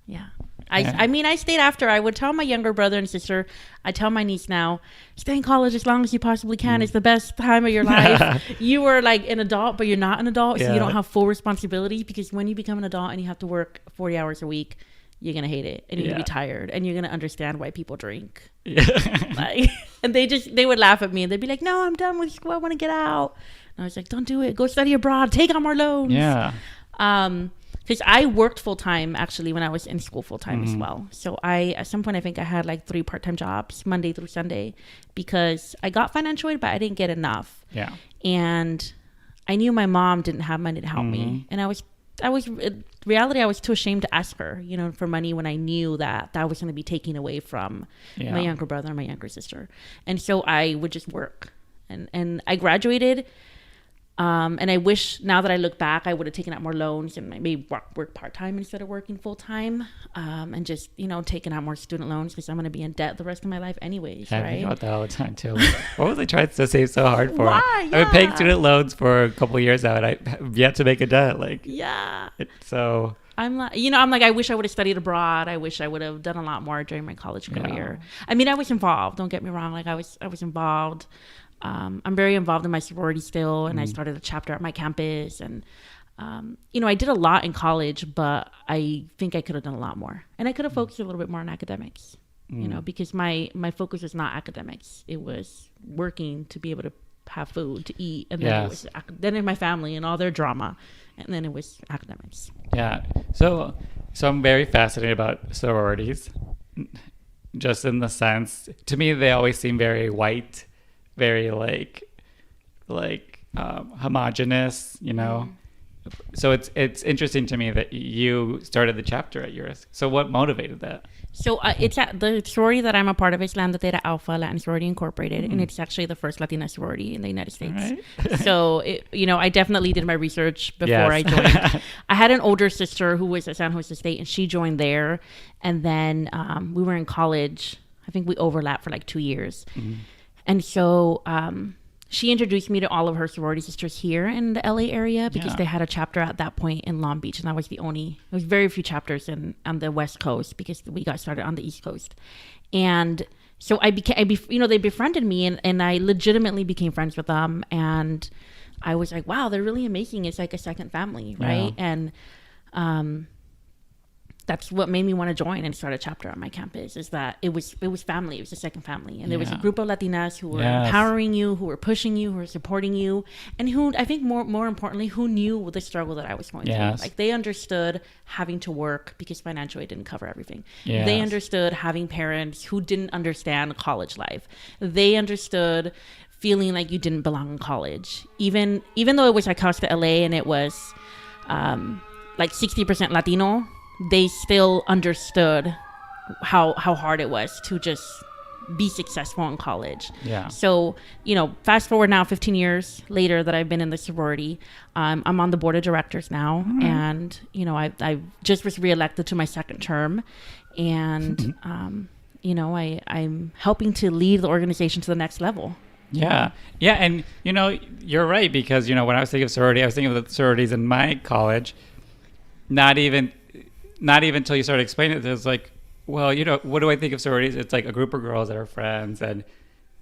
[SPEAKER 2] Yeah. I mean, I stayed after. I would tell my younger brother and sister, I tell my niece now, stay in college as long as you possibly can. It's the best time of your life. You are like an adult, but you're not an adult. So you don't have full responsibility, because when you become an adult and you have to work 40 hours a week, you're going to hate it and you're going to be tired and you're going to understand why people drink. Like, and they would laugh at me and they'd be like, no, I'm done with school. I want to get out. And I was like, don't do it. Go study abroad. Take out more loans.
[SPEAKER 1] Yeah.
[SPEAKER 2] Because I worked full-time actually when I was in school full-time as well. So at some point I think I had like 3 part-time jobs Monday through Sunday, because I got financial aid, but I didn't get enough.
[SPEAKER 1] Yeah.
[SPEAKER 2] And I knew my mom didn't have money to help me. And I was in reality, I was too ashamed to ask her, for money when I knew that was going to be taken away from my younger brother and my younger sister. And so I would just work. And I graduated. And I wish, now that I look back, I would have taken out more loans and maybe work part-time instead of working full-time, and just, taking out more student loans, because I'm going to be in debt the rest of my life anyways, right? I think about
[SPEAKER 1] that all the time, too. What was I trying to save so hard for?
[SPEAKER 2] Why?
[SPEAKER 1] I've been paying student loans for a couple of years now, and I have yet to make a debt. So...
[SPEAKER 2] I'm like, I wish I would have studied abroad. I wish I would have done a lot more during my college career. I mean, I was involved. Don't get me wrong. Like I was involved. I'm very involved in my sorority still, and I started a chapter at my campus, and I did a lot in college, but I think I could have done a lot more, and I could have focused a little bit more on academics, because my focus was not academics. It was working to be able to have food to eat, and then in my family and all their drama, and then it was academics.
[SPEAKER 1] So I'm very fascinated about sororities, just in the sense, to me they always seem very white, very like homogenous, So it's interesting to me that you started the chapter at yours. So what motivated that? So
[SPEAKER 2] it's at the sorority that I'm a part of is Lambda Theta Alpha Latin Sorority Incorporated, and it's actually the first Latina sorority in the United States. Right. So I definitely did my research before I joined. I had an older sister who was at San Jose State, and she joined there, and then we were in college. I think we overlapped for like 2 years. And so she introduced me to all of her sorority sisters here in the LA area, because they had a chapter at that point in Long Beach. And that was there was very few chapters on the West Coast, because we got started on the East Coast. And so they befriended me, and I legitimately became friends with them. And I was like, wow, they're really amazing. It's like a second family, right? And that's what made me want to join and start a chapter on my campus, is that it was family. It was a second family. And there was a group of Latinas who were empowering you, who were pushing you, who were supporting you, and who, I think more importantly, who knew the struggle that I was going through. Like they understood having to work because financial aid didn't cover everything. They understood having parents who didn't understand college life. They understood feeling like you didn't belong in college. Even though it was like Casa LA and it was like 60% Latino, they still understood how hard it was to just be successful in college. So, fast forward now 15 years later that I've been in the sorority, I'm on the board of directors now. And, I just was reelected to my second term. And, I'm helping to lead the organization to the next level.
[SPEAKER 1] Yeah. And, you're right, because, when I was thinking of sorority, I was thinking of the sororities in my college. Not even until you started explaining it, it was like, well, what do I think of sororities? It's like a group of girls that are friends, and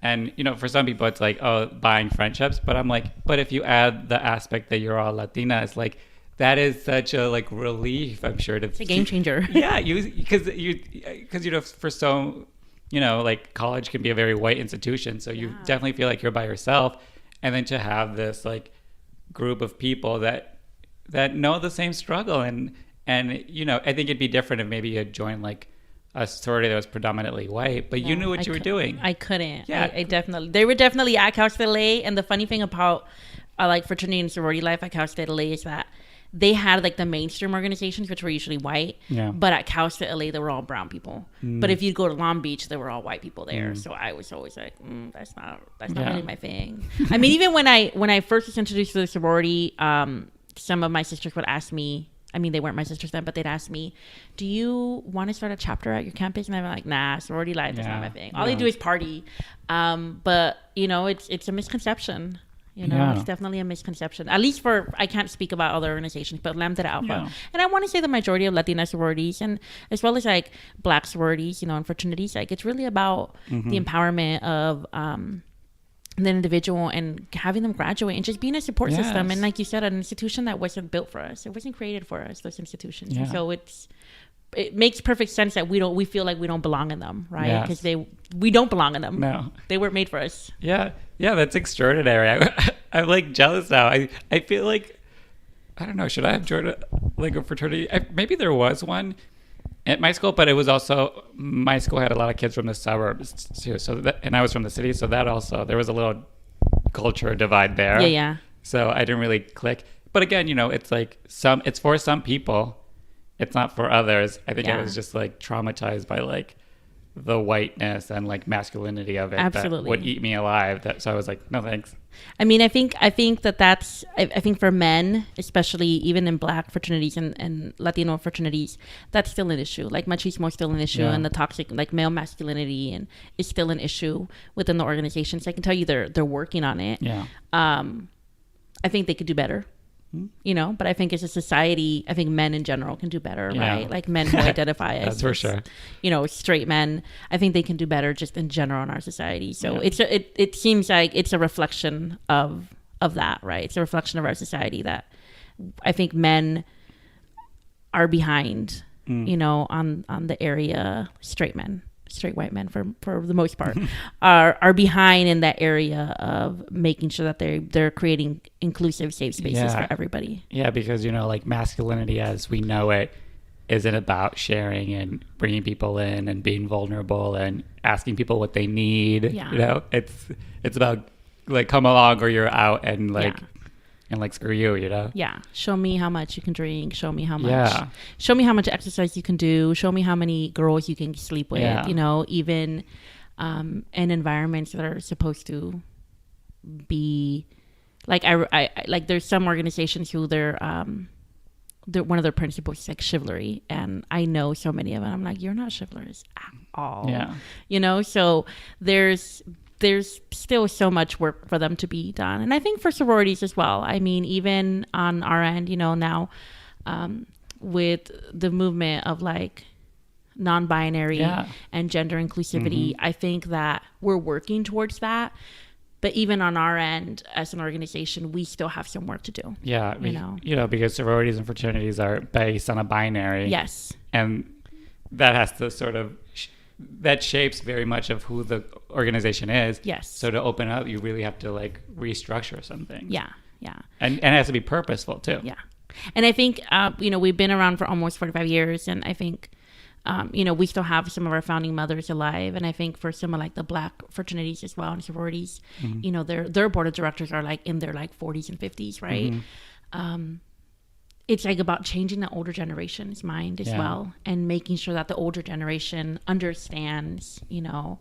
[SPEAKER 1] And, you know, for some people it's like, oh, buying friendships. But I'm like, but if you add the aspect that you're all Latina, it's like, that is such a like relief, I'm sure.
[SPEAKER 2] It's a game changer.
[SPEAKER 1] Yeah, because you know, for so, you know, like college can be a very white institution. So you definitely feel like you're by yourself. And then to have this like group of people that know the same struggle. And, you know, I think it'd be different if maybe you had joined like a sorority that was predominantly white, but you knew what you were doing.
[SPEAKER 2] I couldn't.
[SPEAKER 1] Yeah.
[SPEAKER 2] I definitely, they were definitely at Casa LA. And the funny thing about like fraternity and sorority life at Casa LA is that they had like the mainstream organizations, which were usually white, but at Casa LA, they were all brown people. But if you go to Long Beach, there were all white people there. So I was always like, that's not really my thing. I mean, even when I first was introduced to the sorority, some of my sisters would ask me, I mean, they weren't my sisters then, but they'd ask me, do you want to start a chapter at your campus? And I'm like, nah, sorority life is not my thing. All they do is party. But, you know, it's a misconception. You know, it's definitely a misconception. At least I can't speak about other organizations, but Lambda Alpha. Yeah. And I want to say the majority of Latina sororities, and as well as like Black sororities, you know, and fraternities, like it's really about the empowerment of the individual and having them graduate and just being a support system. And like you said, an institution that wasn't built for us. It wasn't created for us, those institutions. Yeah. And so it makes perfect sense that we feel like we don't belong in them, right? Because we don't belong in them. No, they weren't made for us.
[SPEAKER 1] Yeah, that's extraordinary. I'm like jealous now. I feel like, I don't know, should I have joined a fraternity? Maybe there was one at my school, but it was also, my school had a lot of kids from the suburbs too. And I was from the city, so that also, there was a little culture divide there.
[SPEAKER 2] Yeah.
[SPEAKER 1] So I didn't really click. But again, you know, it's like it's for some people. It's not for others. I think I was just like traumatized by like the whiteness and like masculinity of it.
[SPEAKER 2] Absolutely.
[SPEAKER 1] That would eat me alive. So I was like, no thanks.
[SPEAKER 2] I mean, I think that's I think for men, especially even in Black fraternities and Latino fraternities, that's still an issue. Like machismo is still an issue, and the toxic like male masculinity and is still an issue within the organizations. I can tell you they're working on it. Yeah. I think they could do better. You know, but I think as a society, I think men in general can do better, right? Like men who identify as,
[SPEAKER 1] that's for sure,
[SPEAKER 2] you know, straight men. I think they can do better just in general in our society. So it seems like it's a reflection of that, right? It's a reflection of our society that I think men are behind, you know, on the area. Straight white men for the most part are behind in that area of making sure that they're creating inclusive safe spaces for everybody.
[SPEAKER 1] Yeah, because, you know, like masculinity as we know it isn't about sharing and bringing people in and being vulnerable and asking people what they need. You know, it's about like come along or you're out and like and like screw you, you know?
[SPEAKER 2] Yeah. Show me how much you can drink. Show me how much. Yeah. Show me how much exercise you can do. Show me how many girls you can sleep with. Yeah. You know, even in environments that are supposed to be like I like. There's some organizations who they're one of their principles is like chivalry, and I know so many of them. I'm like, you're not chivalrous at all. Yeah. You know, so there's still so much work for them to be done. And I think for sororities as well. I mean, even on our end, you know, now with the movement of like non-binary and gender inclusivity, I think that we're working towards that. But even on our end as an organization, we still have some work to do. Yeah.
[SPEAKER 1] You know, because sororities and fraternities are based on a binary.
[SPEAKER 2] Yes.
[SPEAKER 1] And that has to sort of that shapes very much of who the organization is.
[SPEAKER 2] Yes.
[SPEAKER 1] So to open up, you really have to like restructure something.
[SPEAKER 2] Yeah.
[SPEAKER 1] And it has to be purposeful too.
[SPEAKER 2] Yeah. And I think, you know, we've been around for almost 45 years. And I think, you know, we still have some of our founding mothers alive. And I think for some of like the Black fraternities as well and sororities, you know, their board of directors are like in their like 40s and 50s, right? It's like about changing the older generation's mind as well, and making sure that the older generation understands, you know,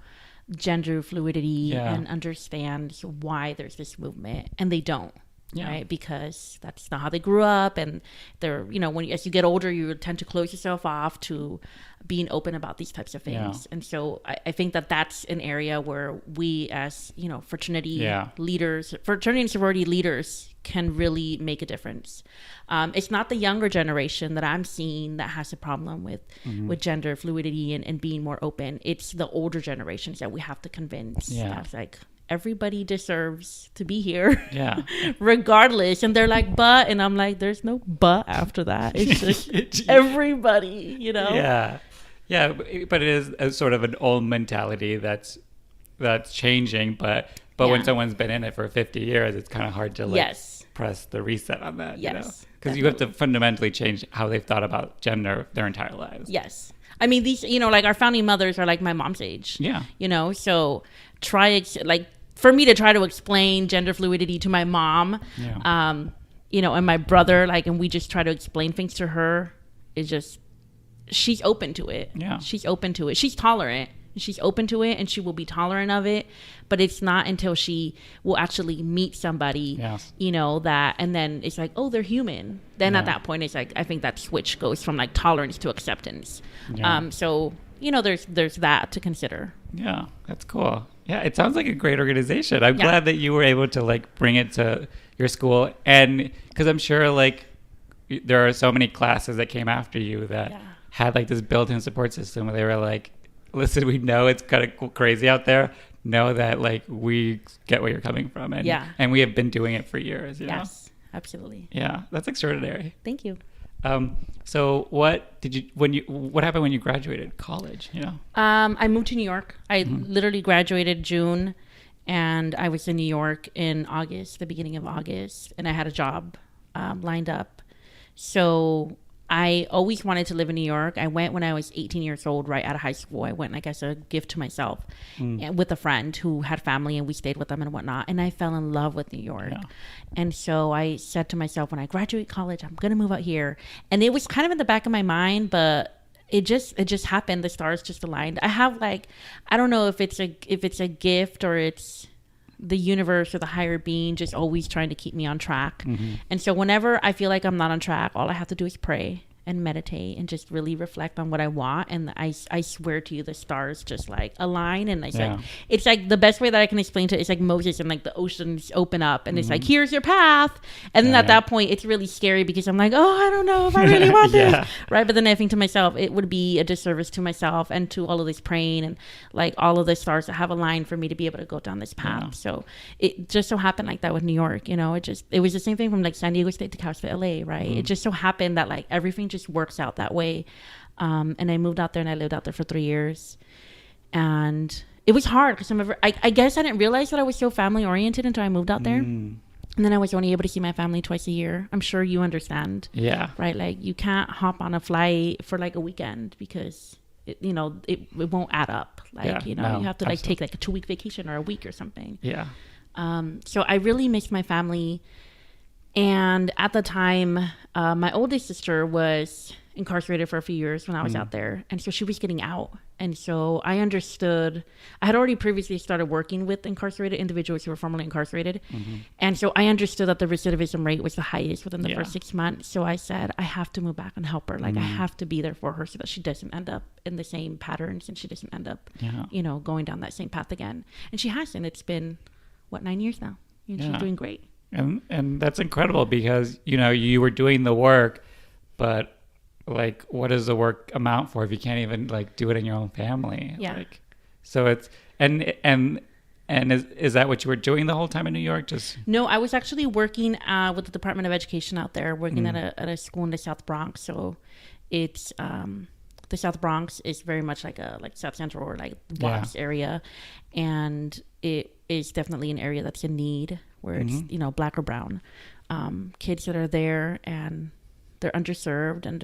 [SPEAKER 2] gender fluidity and understands why there's this movement, and they don't.
[SPEAKER 1] Yeah.
[SPEAKER 2] Right, because that's not how they grew up, and they're, as you get older, you tend to close yourself off to being open about these types of things. And so I think that that's an area where we, as fraternity leaders, fraternity and sorority leaders, can really make a difference. It's not the younger generation that I'm seeing that has a problem with gender fluidity and being more open. It's the older generations that we have to convince. That's like, everybody deserves to be here, regardless. And they're like, but, and I'm like, there's no but after that. It's just everybody,
[SPEAKER 1] Yeah, but it is a sort of an old mentality that's changing. But when someone's been in it for 50 years, it's kind of hard to press the reset on that. Because you have to fundamentally change how they've thought about gender their entire lives.
[SPEAKER 2] Yes. I mean, these, like our founding mothers are like my mom's age. So for me to try to explain gender fluidity to my mom, and my brother, and we just try to explain things to her, is just, she's open to it. She's open to it. She's tolerant. She's open to it, and she will be tolerant of it. But it's not until she will actually meet somebody, that, and then it's like, oh, they're human. Then at that point, it's like, I think that switch goes from tolerance to acceptance. So, there's that to consider. Yeah,
[SPEAKER 1] that's cool. Yeah, it sounds like a great organization. I'm glad that you were able to bring it to your school, and because I'm sure there are so many classes that came after you that had this built-in support system where they were like, listen, we know it's kind of crazy out there. Know that we get where you're coming from, and we have been doing it for years.
[SPEAKER 2] Yes, absolutely.
[SPEAKER 1] Yeah, that's extraordinary.
[SPEAKER 2] Thank you.
[SPEAKER 1] So what happened when you graduated college?
[SPEAKER 2] I moved to New York. I literally graduated June, and I was in New York in August, the beginning of August, and I had a job lined up. So I always wanted to live in New York. I went when I was 18 years old, right out of high school. I went, as a gift to myself, and with a friend who had family, and we stayed with them and whatnot. And I fell in love with New York. And so I said to myself, when I graduate college, I'm going to move out here. And it was kind of in the back of my mind, but it just happened. The stars just aligned. I have I don't know if it's a gift or it's the universe or the higher being just always trying to keep me on track. And so whenever I feel like I'm not on track, all I have to do is pray and meditate and just really reflect on what I want. And I swear to you, the stars just align. And it's the best way that I can explain it. It's like Moses and the oceans open up and it's here's your path. And then at that point, it's really scary because I'm like, oh, I don't know if I really want this. Right. But then I think to myself, it would be a disservice to myself and to all of this praying and all of the stars that have aligned for me to be able to go down this path. So it just so happened like that with New York, it was the same thing from San Diego State to Casa to LA. Right. It just so happened that everything just works out that way. And I moved out there and I lived out there for 3 years, and it was hard because I guess I didn't realize that I was so family oriented until I moved out there. And then I was only able to see my family twice a year. I'm sure you understand. Right. You can't hop on a flight for a weekend because it won't add up. You have to take a 2-week vacation or a week or something. So I really missed my family. And at the time, my oldest sister was incarcerated for a few years when I was out there. And so she was getting out. And so I understood. I had already previously started working with incarcerated individuals who were formerly incarcerated. And so I understood that the recidivism rate was the highest within the first 6 months. So I said, I have to move back and help her. I have to be there for her so that she doesn't end up in the same patterns and she doesn't end up, going down that same path again. And she hasn't. It's been, 9 years now? She's doing great.
[SPEAKER 1] And that's incredible because, you were doing the work, but what does the work amount for if you can't even do it in your own family? So it's, and is that what you were doing the whole time in New York? No,
[SPEAKER 2] I was actually working with the Department of Education out there, working at a school in the South Bronx. So it's, the South Bronx is very much a South Central or Bronx area. And it is definitely an area that's in need where it's, black or brown, kids that are there and they're underserved and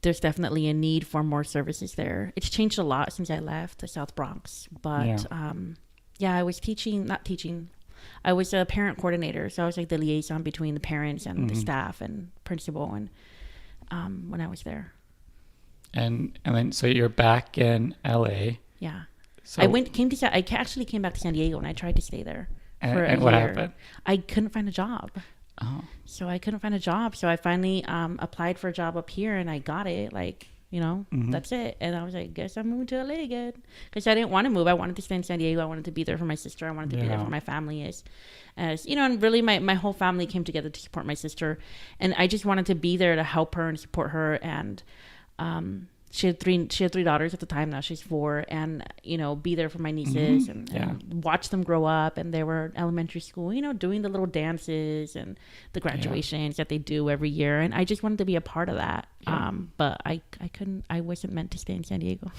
[SPEAKER 2] there's definitely a need for more services there. It's changed a lot since I left the South Bronx, but I was not teaching. I was a parent coordinator. So I was the liaison between the parents and the staff and principal and when I was there.
[SPEAKER 1] And then, so you're back in LA.
[SPEAKER 2] Yeah. So I actually came back to San Diego and I tried to stay there.
[SPEAKER 1] And what happened?
[SPEAKER 2] I couldn't find a job.
[SPEAKER 1] Oh.
[SPEAKER 2] So I couldn't find a job. So I finally applied for a job up here and I got it. Like, that's it. And I was like, guess I'm moving to LA again. Because I didn't want to move. I wanted to stay in San Diego. I wanted to be there for my sister. I wanted to be there for my family. And really my whole family came together to support my sister. And I just wanted to be there to help her and support her. And she had three daughters at the time. Now she's 4. And, be there for my nieces and watch them grow up. And they were in elementary school, doing the little dances and the graduations that they do every year. And I just wanted to be a part of that. Yeah. But I wasn't meant to stay in San Diego.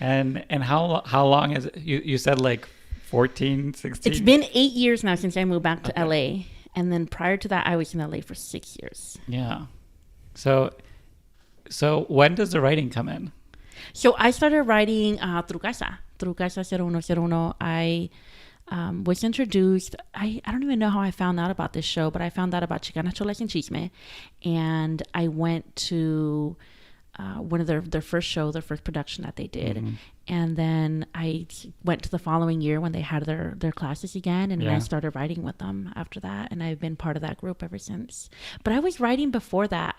[SPEAKER 1] And how long is it? You said like 14, 16?
[SPEAKER 2] It's been 8 years now since I moved back to LA. And then prior to that, I was in LA for 6 years.
[SPEAKER 1] Yeah. So when does the writing come in?
[SPEAKER 2] So I started writing through Casa 0101. I was introduced. I don't even know how I found out about this show, but I found out about Chicana Cholas and Chisme. And I went to one of their first show, their first production that they did. Mm-hmm. And then I went to the following year when they had their classes again. And I started writing with them after that. And I've been part of that group ever since. But I was writing before that.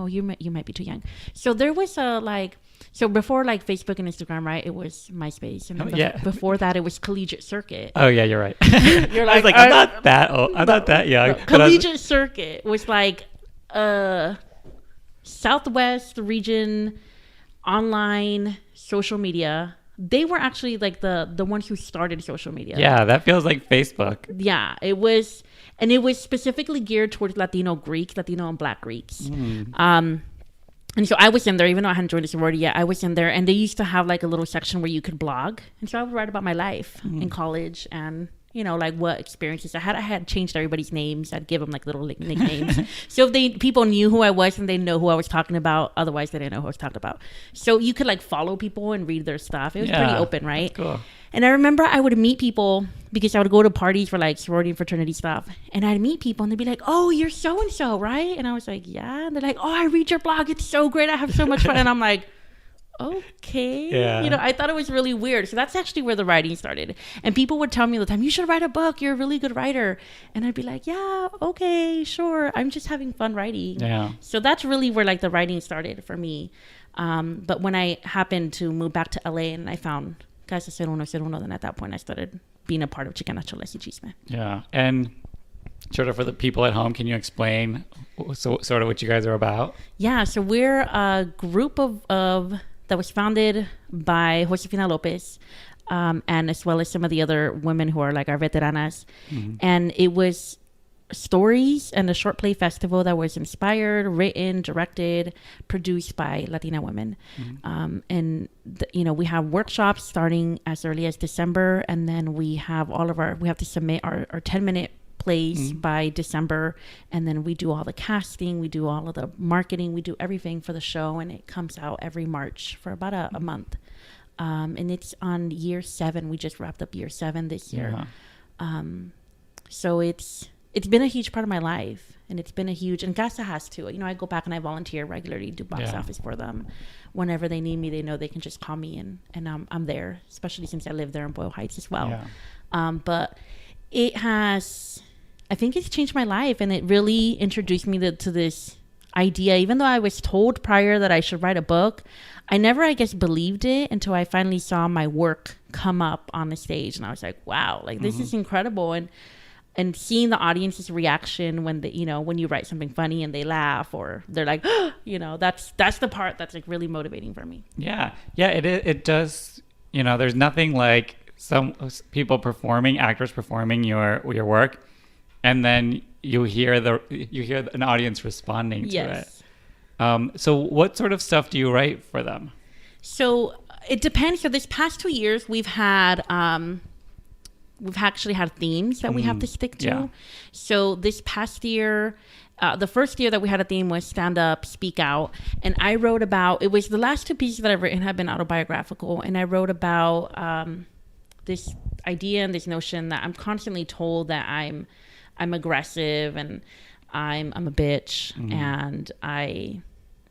[SPEAKER 2] You might be too young. So there was before like Facebook and Instagram, right? It was MySpace. And before that, it was Collegiate Circuit.
[SPEAKER 1] Oh, yeah, you're right. You're like, I was like, I'm not that old. I'm not that young. No.
[SPEAKER 2] Collegiate Circuit was like Southwest region online social media. They were actually like the ones who started social media.
[SPEAKER 1] Yeah, that feels like Facebook.
[SPEAKER 2] Yeah, it was specifically geared towards Latino and Black Greeks. And so I was in there, even though I hadn't joined a sorority yet. I was in there, and they used to have like a little section where you could blog, and so I would write about my life in college and like what experiences I had. I had changed everybody's names. I'd give them like little nicknames. So if people knew who I was and they know who I was talking about. Otherwise, they didn't know who I was talking about. So you could like follow people and read their stuff. It was pretty open, right?
[SPEAKER 1] Cool.
[SPEAKER 2] And I remember I would meet people because I would go to parties for like sorority and fraternity stuff. And I'd meet people and they'd be like, oh, you're so-and-so, right? And I was like, yeah. And they're like, oh, I read your blog. It's so great. I have so much fun. And I'm like, okay.
[SPEAKER 1] Yeah.
[SPEAKER 2] I thought it was really weird. So that's actually where the writing started. And people would tell me all the time, you should write a book. You're a really good writer. And I'd be like, yeah, okay, sure. I'm just having fun writing.
[SPEAKER 1] Yeah.
[SPEAKER 2] So that's really where like the writing started for me. But when I happened to move back to LA and I found Casa 0101, then at that point I started being a part of Chicana Cholas y Chisme.
[SPEAKER 1] Yeah. And sort of for the people at home, can you explain sort of what you guys are about?
[SPEAKER 2] Yeah. So we're a group of that was founded by Josefina Lopez, and as well as some of the other women who are like our veteranas. Mm-hmm. And it was stories and a short play festival that was inspired, written, directed, produced by Latina women. Mm-hmm. And we have workshops starting as early as December, and then we have we have to submit our 10-minute plays by December, and then we do all the casting, we do all of the marketing, we do everything for the show, and it comes out every March for about a month. And it's on year 7. We just wrapped up year 7 this year. So it's been a huge part of my life, and it's been and Casa has too. I go back and I volunteer regularly, do box office for them. Whenever they need me, they know they can just call me, and I'm there, especially since I live there in Boyle Heights as well. Yeah. But I think it's changed my life, and it really introduced me to this idea. Even though I was told prior that I should write a book, I never, I guess, believed it until I finally saw my work come up on the stage, and I was like, wow, like this is incredible. And seeing the audience's reaction when when you write something funny and they laugh or they're like, that's the part that's like really motivating for me.
[SPEAKER 1] Yeah. It does. There's nothing like some people actors performing your work, and then you hear an audience responding to it. So what sort of stuff do you write for them?
[SPEAKER 2] So it depends. So this past 2 years, we've actually had themes that we have to stick to. Yeah. So this past year, the first year that we had a theme was stand up, speak out. And I wrote about, it was the last 2 pieces that I've written have been autobiographical. And I wrote about this idea and this notion that I'm constantly told that I'm aggressive and I'm a bitch, and I,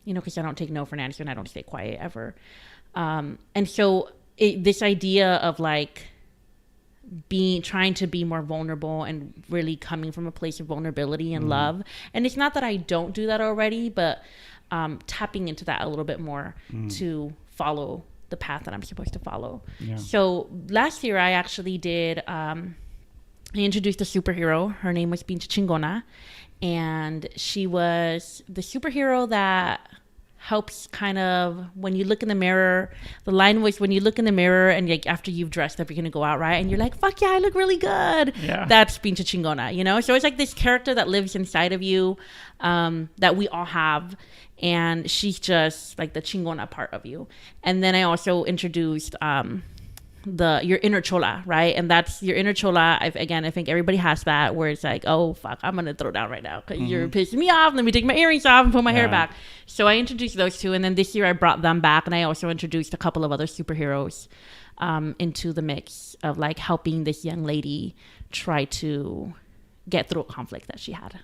[SPEAKER 2] because I don't take no for an answer and I don't stay quiet ever. And so this idea of like trying to be more vulnerable and really coming from a place of vulnerability and love. And it's not that I don't do that already, but tapping into that a little bit more to follow the path that I'm supposed to follow. Yeah. So last year I actually did, I introduced a superhero. Her name was Pinche Chingona. And she was the superhero that helps kind of, when you look in the mirror, the line was, when you look in the mirror and like after you've dressed up, you're going to go out, right? And you're like, fuck yeah, I look really good. Yeah. That's Pinche Chingona, you know? So it's like this character that lives inside of you, that we all have. And she's just like the chingona part of you. And then I also introduced, your inner chola, right? And that's your inner chola. I think everybody has that, where it's like, oh fuck, I'm gonna throw down right now because you're pissing me off. Let me take my earrings off and put my hair back. So I introduced those two, and then this year I brought them back, and I also introduced a couple of other superheroes into the mix of like helping this young lady try to get through a conflict that she had.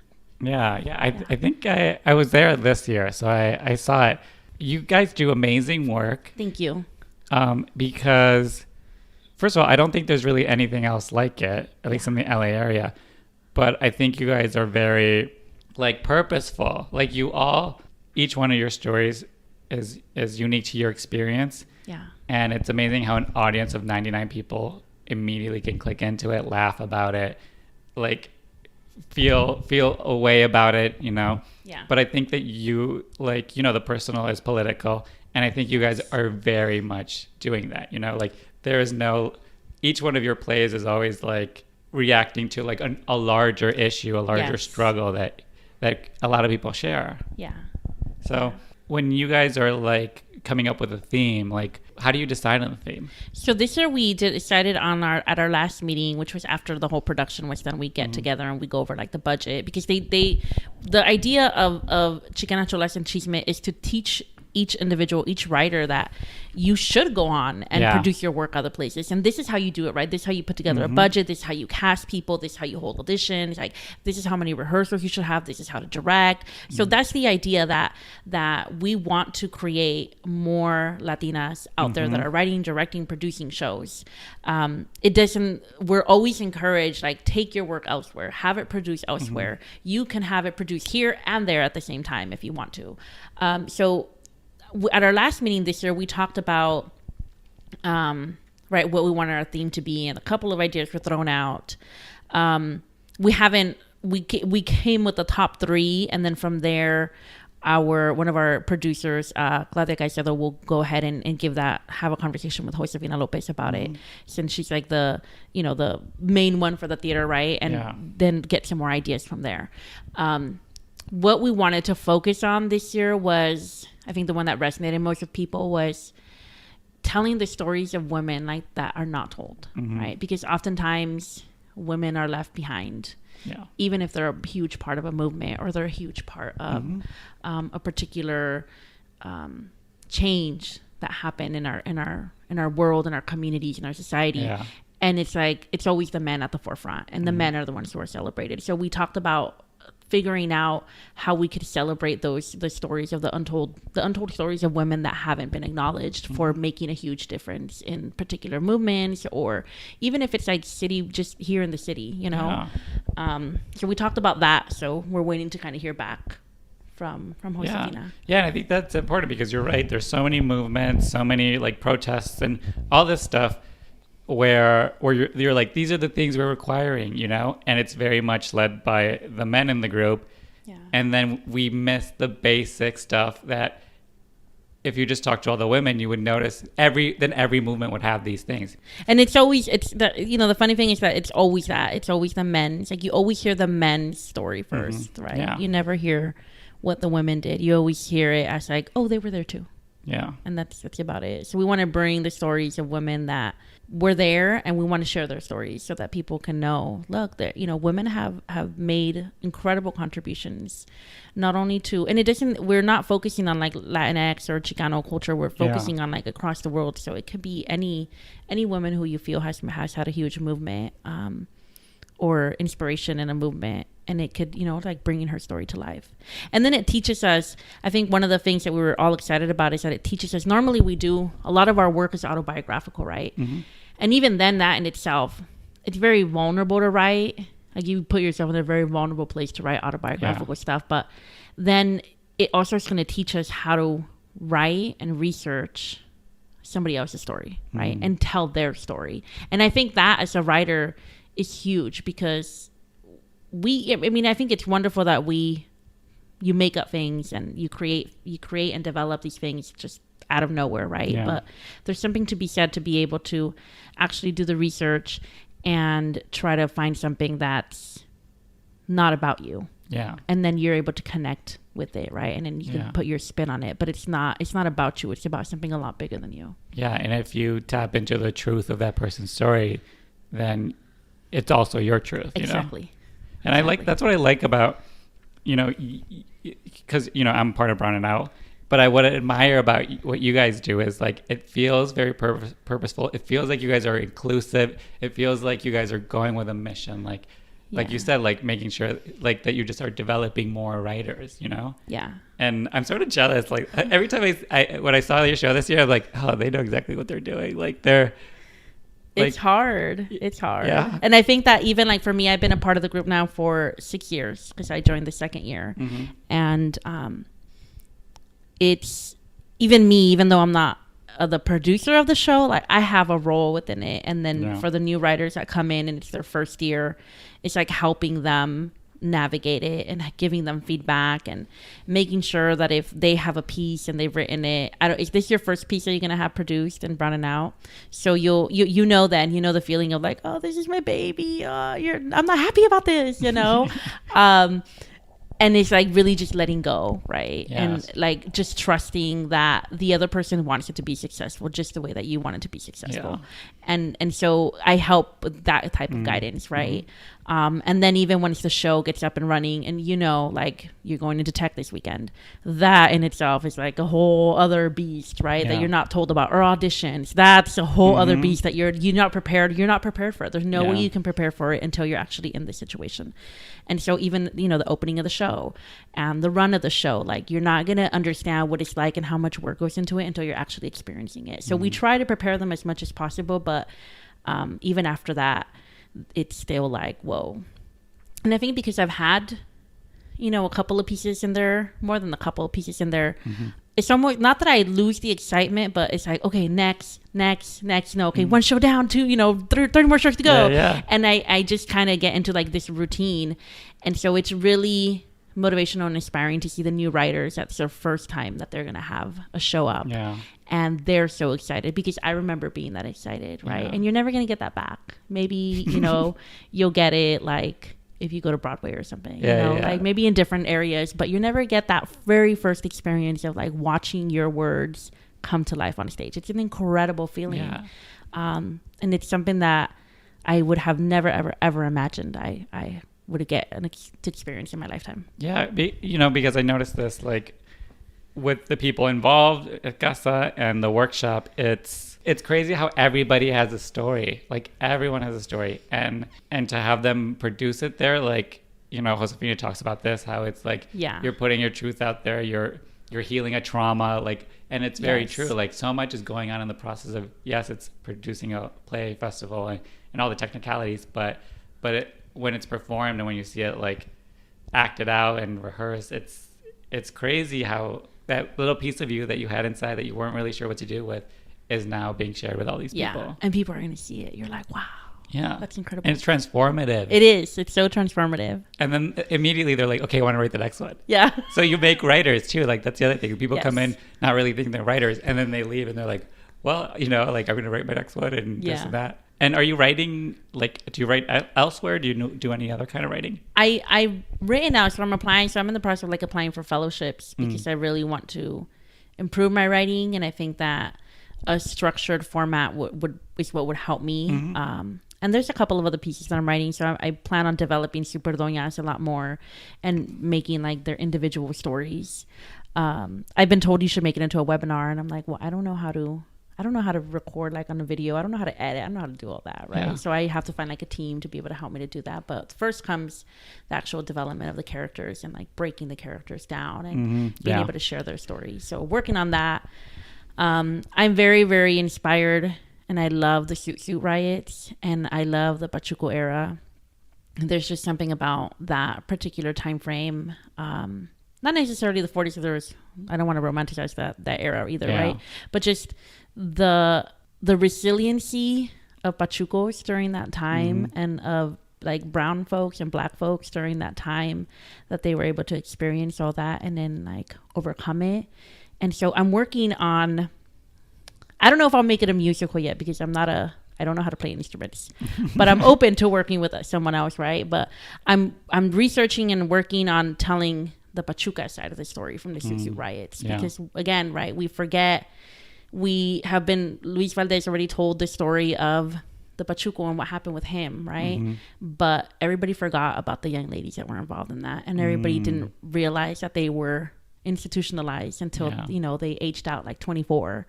[SPEAKER 1] I think I was there this year, so I saw it. You guys do amazing work.
[SPEAKER 2] Thank you.
[SPEAKER 1] Because first of all, I don't think there's really anything else like it, at least in the LA area. But I think you guys are very like purposeful. Like each one of your stories is unique to your experience.
[SPEAKER 2] Yeah.
[SPEAKER 1] And it's amazing how an audience of 99 people immediately can click into it, laugh about it, like feel a way about it, you know?
[SPEAKER 2] Yeah.
[SPEAKER 1] But I think that you, like, you know, the personal is political. And I think you guys are very much doing that, you know? Like, there is each one of your plays is always like reacting to like a larger issue, a larger struggle that a lot of people share.
[SPEAKER 2] Yeah.
[SPEAKER 1] So when you guys are like coming up with a theme, like how do you decide on the theme?
[SPEAKER 2] So this year we decided at our last meeting, which was after the whole production was done. We get together and we go over like the budget, because the idea of Chicana Cholas and Chisme is to teach each individual, each writer, that you should go on and produce your work other places. And this is how you do it, right? This is how you put together a budget. This is how you cast people. This is how you hold auditions. Like, this is how many rehearsals you should have. This is how to direct. So that's the idea, that we want to create more Latinas out there that are writing, directing, producing shows. We're always encouraged, like, take your work elsewhere, have it produced elsewhere. You can have it produced here and there at the same time if you want to. So at our last meeting this year, we talked about what we wanted our theme to be, and a couple of ideas were thrown out. We came with the top 3, and then from there, one of our producers, Claudia Caicedo, will go ahead and have a conversation with Josefina Lopez about it, since she's like the main one for the theater, right? And then get some more ideas from there. What we wanted to focus on this year was, I think the one that resonated most with people, was telling the stories of women like that are not told, right? Because oftentimes women are left behind, even if they're a huge part of a movement or they're a huge part of a particular change that happened in our world, in our communities, in our society. And it's like, it's always the men at the forefront, and the men are the ones who are celebrated. So we talked about figuring out how we could celebrate the stories of the untold stories of women that haven't been acknowledged for making a huge difference in particular movements, or even if it's like just here in the city, you know. So we talked about that. So we're waiting to kind of hear back from Josefina.
[SPEAKER 1] And I think that's important, because you're right. There's so many movements, so many like protests and all this stuff, where you're like, these are the things we're requiring, you know, and it's very much led by the men in the group. And then we miss the basic stuff that if you just talk to all the women, you would notice every movement would have these things.
[SPEAKER 2] And the funny thing is that it's always the men. It's like you always hear the men's story first, right? You never hear what the women did. You always hear it as like, oh, they were there too. And that's about it. So we want to bring the stories of women that were there, and we want to share their stories so that people can know, look, that, you know, women have made incredible contributions, not only to, and we're not focusing on like Latinx or Chicano culture. We're focusing on like across the world. So it could be any woman who you feel has had a huge movement, or inspiration in a movement. And it could, you know, like bringing her story to life. And then it teaches us, I think one of the things that we were all excited about is that it teaches us, normally a lot of our work is autobiographical, right? And even then, that in itself, it's very vulnerable to write. Like you put yourself in a very vulnerable place to write autobiographical stuff, but then it also is going to teach us how to write and research somebody else's story, right? And tell their story. And I think that as a writer is huge because I think it's wonderful that you make up things and you create and develop these things just out of nowhere, right?
[SPEAKER 1] Yeah.
[SPEAKER 2] But there's something to be said to be able to actually do the research and try to find something that's not about you.
[SPEAKER 1] Yeah.
[SPEAKER 2] And then you're able to connect with it, right? And then you can put your spin on it. But it's not about you. It's about something a lot bigger than you.
[SPEAKER 1] Yeah. And if you tap into the truth of that person's story, then it's also your truth.
[SPEAKER 2] Exactly.
[SPEAKER 1] And that's what I like about, because, I'm part of Brown and Out. But what I admire about what you guys do is like it feels very purposeful. It feels like you guys are inclusive. It feels like you guys are going with a mission. Like you said, like making sure like that you just are developing more writers,
[SPEAKER 2] Yeah.
[SPEAKER 1] And I'm sort of jealous. Like every time when I saw your show this year, I'm like, oh, they know exactly what they're doing. Like they're.
[SPEAKER 2] It's hard. It's hard.
[SPEAKER 1] Yeah.
[SPEAKER 2] And I think that even like for me, I've been a part of the group now for 6 years because I joined the second year.
[SPEAKER 1] Mm-hmm.
[SPEAKER 2] And it's even though I'm not the producer of the show, like I have a role within it. And then for the new writers that come in and it's their first year, it's like helping them navigate it and giving them feedback and making sure that if they have a piece and they've written it, is this your first piece that you're going to have produced and Brown and Out? So you know the feeling of like, oh, this is my baby. I'm not happy about this, and it's like really just letting go, right?
[SPEAKER 1] Yes.
[SPEAKER 2] And like just trusting that the other person wants it to be successful just the way that you want it to be successful. Yeah. And so I help with that type of guidance, right? And then even once the show gets up and running and like you're going into tech this weekend, that in itself is like a whole other beast, right? That you're not told about, or auditions. That's a whole other beast that you're not prepared for it. There's no way you can prepare for it until you're actually in this situation. And so even, the opening of the show and the run of the show, like you're not going to understand what it's like and how much work goes into it until you're actually experiencing it. So we try to prepare them as much as possible, but even after that, it's still like, whoa. And I think because I've had, a couple of pieces in there, more than a couple of pieces in there, it's almost not that I lose the excitement, but it's like, okay, next, okay, one show down, 30 more shows to go.
[SPEAKER 1] Yeah.
[SPEAKER 2] And I just kind of get into like this routine. And so it's really motivational and inspiring to see the new writers. That's their first time that they're going to have a show up.
[SPEAKER 1] Yeah.
[SPEAKER 2] And they're so excited because I remember being that excited, right?
[SPEAKER 1] Yeah.
[SPEAKER 2] And you're never going to get that back. Maybe, you'll get it like if you go to Broadway or something, like maybe in different areas, but you never get that very first experience of like watching your words come to life on stage. It's an incredible feeling.
[SPEAKER 1] Yeah.
[SPEAKER 2] And it's something that I would have never, ever, ever imagined I would get to experience in my lifetime.
[SPEAKER 1] Yeah. Because I noticed this, like with the people involved at Casa and the workshop, it's crazy how everybody has a story. Like everyone has a story, and to have them produce it there, like Josefina talks about this, how it's like you're putting your truth out there, you're healing a trauma, like, and it's very true. Like so much is going on in the process of it's producing a play festival and all the technicalities, but when it's performed and when you see it like acted out and rehearsed, it's crazy how that little piece of you that you had inside that you weren't really sure what to do with is now being shared with all these people.
[SPEAKER 2] Yeah, and people are going to see it. You're like, wow.
[SPEAKER 1] Yeah.
[SPEAKER 2] That's incredible.
[SPEAKER 1] And it's transformative.
[SPEAKER 2] It is. It's so transformative.
[SPEAKER 1] And then immediately they're like, okay, I want to write the next one.
[SPEAKER 2] Yeah.
[SPEAKER 1] So you make writers too. Like that's the other thing. People come in not really thinking they're writers, and then they leave and they're like, well, like I'm going to write my next one and this and that. And are you writing, like, do you write elsewhere? Do you do any other kind of writing? I've
[SPEAKER 2] written out, so I'm applying. So I'm in the process of like applying for fellowships because I really want to improve my writing. And I think that a structured format is what would help me. And there's a couple of other pieces that I'm writing. So I plan on developing Super Doñas a lot more and making like their individual stories. I've been told you should make it into a webinar. And I'm like, well, I don't know how to record like on a video. I don't know how to edit. I don't know how to do all that. Right. Yeah. So I have to find like a team to be able to help me to do that. But first comes the actual development of the characters and like breaking the characters down and being able to share their stories. So working on that. I'm very, very inspired and I love the Suit riots, and I love the Pachuco era. There's just something about that particular time frame. Not necessarily the 40s. There was, I don't want to romanticize that era either, right? But just the resiliency of Pachucos during that time, and of like brown folks and black folks during that time, that they were able to experience all that and then like overcome it. And so I'm working on, I don't know if I'll make it a musical yet, because I don't know how to play instruments, but I'm open to working with someone else, right? But I'm researching and working on telling the Pachuca side of the story from the Suit riots, because again, right, we forget, Luis Valdez already told the story of the Pachuco and what happened with him, right? But everybody forgot about the young ladies that were involved in that, and everybody didn't realize that they were institutionalized until they aged out like 24,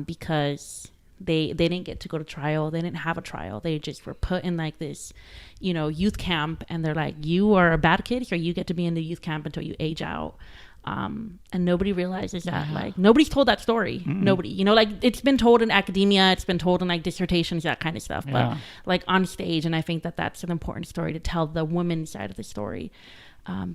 [SPEAKER 2] because they didn't get to go to trial. They didn't have a trial. They just were put in like this, youth camp, and they're like, you are a bad kid, so you get to be in the youth camp until you age out. And nobody realizes that, like, nobody's told that story. Nobody, like, it's been told in academia, it's been told in like dissertations, that kind of stuff, but like on stage. And I think that that's an important story to tell, the women's side of the story,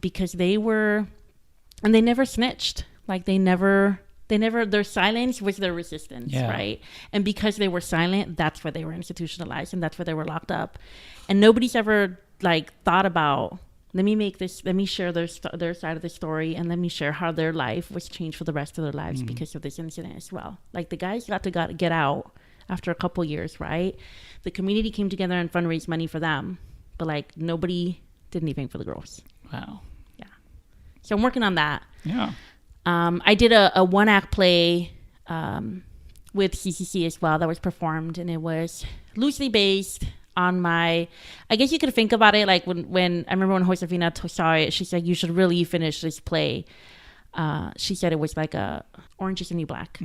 [SPEAKER 2] because they never snitched. Like their silence was their resistance, right? And because they were silent, that's where they were institutionalized, and that's where they were locked up. And nobody's ever like thought about, let me share their side of the story, and let me share how their life was changed for the rest of their lives because of this incident as well. Like the guys got to get out after a couple years, right? The community came together and fundraised money for them, but like nobody did anything for the girls.
[SPEAKER 1] Wow.
[SPEAKER 2] Yeah. So I'm working on that.
[SPEAKER 1] Yeah.
[SPEAKER 2] I did a one-act play with CCC as well that was performed, and it was loosely based on I guess you could think about it like when I remember when Josefina saw it, she said, you should really finish this play. She said it was like a Orange is the New Black.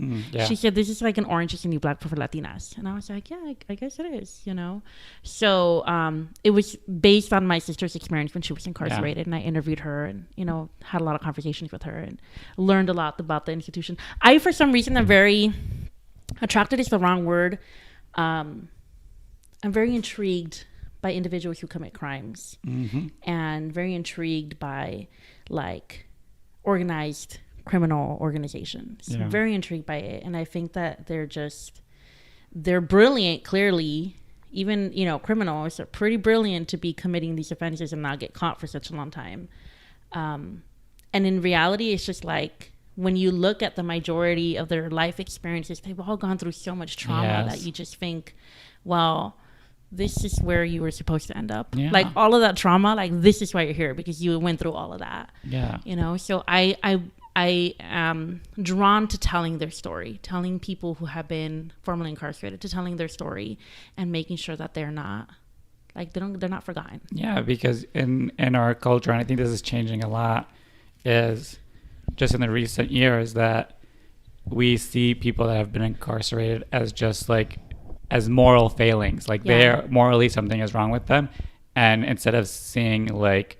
[SPEAKER 2] She said, this is like an Orange is the New Black for Latinas. And I was like, yeah, I guess it is, So it was based on my sister's experience when she was incarcerated. And I interviewed her and, had a lot of conversations with her and learned a lot about the institution. I, for some reason, am very attracted is the wrong word. I'm very intrigued by individuals who commit crimes, and very intrigued by like organized criminal organizations. I'm very intrigued by it. And I think that they're brilliant, clearly. Even, criminals are pretty brilliant to be committing these offenses and not get caught for such a long time. And in reality, it's just like, when you look at the majority of their life experiences, they've all gone through so much trauma that you just think, well, this is where you were supposed to end up. Like all of that trauma, like this is why you're here, because you went through all of that. So I am drawn to telling their story, telling people who have been formerly incarcerated, to telling their story and making sure that they're not forgotten.
[SPEAKER 1] Because in our culture, and I think this is changing a lot, is just in the recent years that we see people that have been incarcerated as just like as moral failings, like they're morally something is wrong with them. And instead of seeing like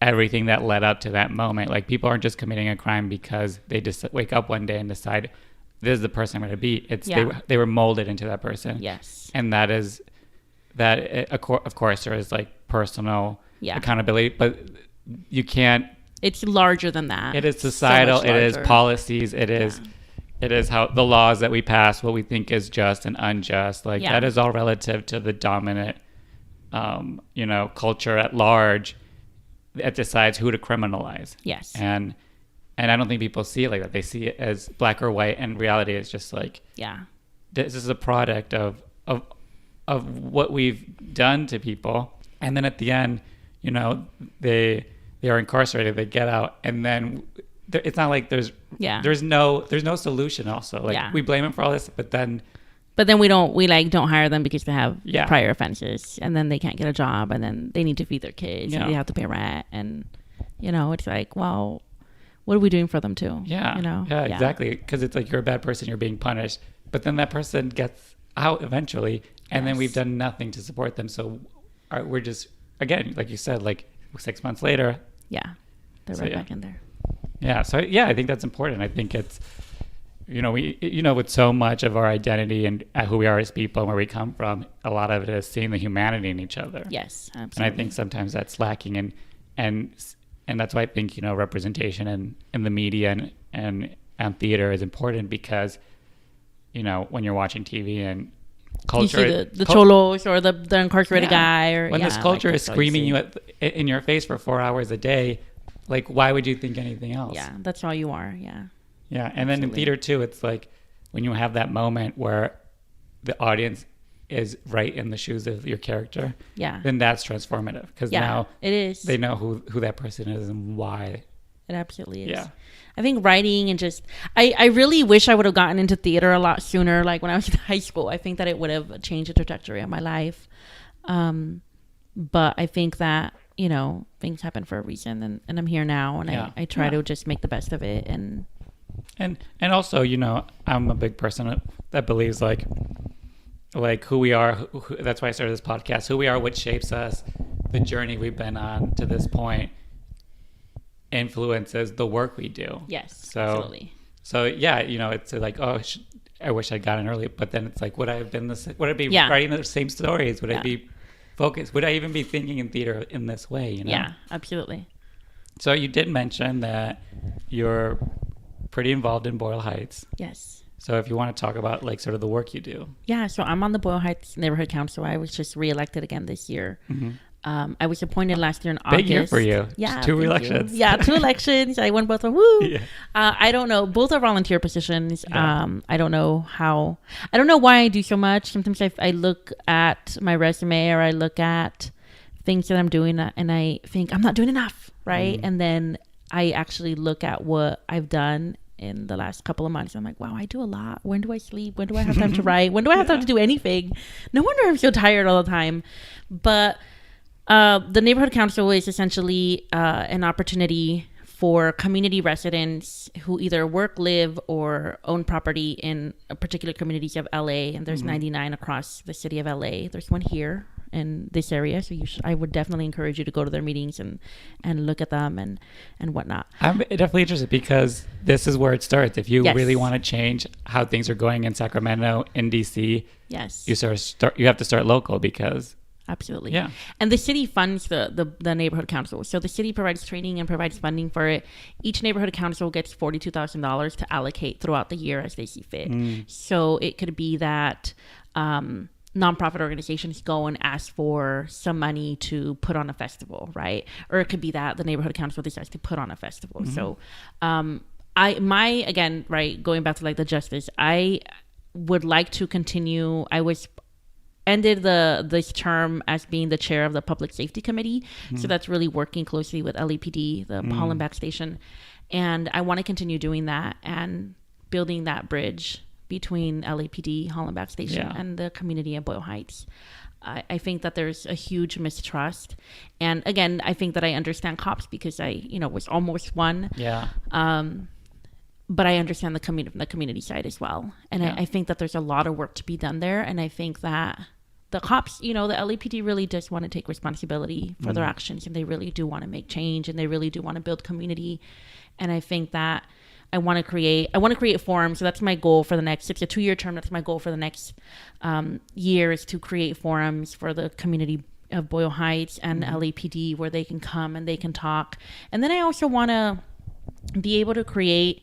[SPEAKER 1] everything that led up to that moment, like people aren't just committing a crime because they just wake up one day and decide this is the person I'm going to be. It's they were molded into that person. And of course there is like personal accountability, but you can't,
[SPEAKER 2] it's larger than that.
[SPEAKER 1] It is societal, it is policies, it is how the laws that we pass, what we think is just and unjust. Like that is all relative to the dominant, culture at large that decides who to criminalize. And I don't think people see it like that. They see it as black or white, and reality is just like, this is a product of what we've done to people. And then at the end, they are incarcerated, they get out, and then it's not like there's no solution. Also, like we blame them for all this, but then we don't hire them because they have prior offenses, and then they can't get a job, and then they need to feed their kids, and they have to pay rent, and it's like, well, what are we doing for them too? Exactly, because it's like you're a bad person, you're being punished, but then that person gets out eventually, and then we've done nothing to support them. So we're just, again, like you said, like 6 months later, they're right back in there. So I think that's important. I think with so much of our identity and who we are as people and where we come from, a lot of it is seeing the humanity in each other.
[SPEAKER 2] Yes, absolutely.
[SPEAKER 1] And I think sometimes that's lacking, and that's why I think representation in the media and theater is important, because when you're watching TV and culture,
[SPEAKER 2] you see the cholos or the incarcerated guy, or
[SPEAKER 1] when this culture is screaming you in your face for 4 hours a day, like, why would you think anything else?
[SPEAKER 2] Yeah, that's all you are.
[SPEAKER 1] Yeah, and then in theater too, it's like when you have that moment where the audience is right in the shoes of your character, then that's transformative, because now
[SPEAKER 2] it is.
[SPEAKER 1] They know who that person is and why.
[SPEAKER 2] It absolutely is.
[SPEAKER 1] Yeah.
[SPEAKER 2] I think writing and just, I really wish I would have gotten into theater a lot sooner, like when I was in high school. I think that it would have changed the trajectory of my life. But I think that, things happen for a reason, and I'm here now, and I try to just make the best of it. And
[SPEAKER 1] also, I'm a big person that believes like who we are. That's why I started this podcast. Who we are, what shapes us, the journey we've been on to this point, influences the work we do.
[SPEAKER 2] Yes,
[SPEAKER 1] absolutely. So it's like, I wish I'd gotten early, but then it's like, would I have been would I be writing the same stories? Would I be focused? Would I even be thinking in theater in this way?
[SPEAKER 2] Yeah, absolutely.
[SPEAKER 1] So you did mention that you're pretty involved in Boyle Heights.
[SPEAKER 2] Yes.
[SPEAKER 1] So if you want to talk about like sort of the work you do.
[SPEAKER 2] Yeah, so I'm on the Boyle Heights Neighborhood Council. I was just reelected again this year. Mm-hmm. I was appointed last year in August.
[SPEAKER 1] Big year for you.
[SPEAKER 2] Yeah.
[SPEAKER 1] 2 elections.
[SPEAKER 2] Yeah, 2 elections. I won both of them. Woo! Yeah. I don't know. Both are volunteer positions. Yeah. I don't know why I do so much. Sometimes I look at my resume, or I look at things that I'm doing, and I think I'm not doing enough, right? And then I actually look at what I've done in the last couple of months. I'm like, wow, I do a lot. When do I sleep? When do I have time to write? When do I have time to do anything? No wonder I'm so tired all the time. But the neighborhood council is essentially an opportunity for community residents who either work, live, or own property in particular communities of LA. And there's 99 across the city of LA. There's one here in this area. So I would definitely encourage you to go to their meetings and look at them and whatnot.
[SPEAKER 1] I'm definitely interested, because this is where it starts. If you really want to change how things are going in Sacramento, in DC, you have to start local, because
[SPEAKER 2] absolutely.
[SPEAKER 1] Yeah.
[SPEAKER 2] And the city funds the neighborhood council. So the city provides training and provides funding for it. Each neighborhood council gets $42,000 to allocate throughout the year as they see fit. So it could be that nonprofit organizations go and ask for some money to put on a festival, right? Or it could be that the neighborhood council decides to put on a festival. So again, right, going back to like the justice, I would like to continue. I ended this term as being the chair of the Public Safety Committee. So that's really working closely with LAPD, the Hollenbeck Station. And I want to continue doing that and building that bridge between LAPD, Hollenbeck Station, and the community of Boyle Heights. I think that there's a huge mistrust. And again, I think that I understand cops, because I, was almost one.
[SPEAKER 1] Yeah.
[SPEAKER 2] But I understand the community side as well. And I think that there's a lot of work to be done there. And I think that the cops, the LAPD really does want to take responsibility for their actions, and they really do want to make change, and they really do want to build community. And I think that I want to create forums. So that's my goal for the next, it's a 2-year term. That's my goal for the next year, is to create forums for the community of Boyle Heights and LAPD, where they can come and they can talk. And then I also want to be able to create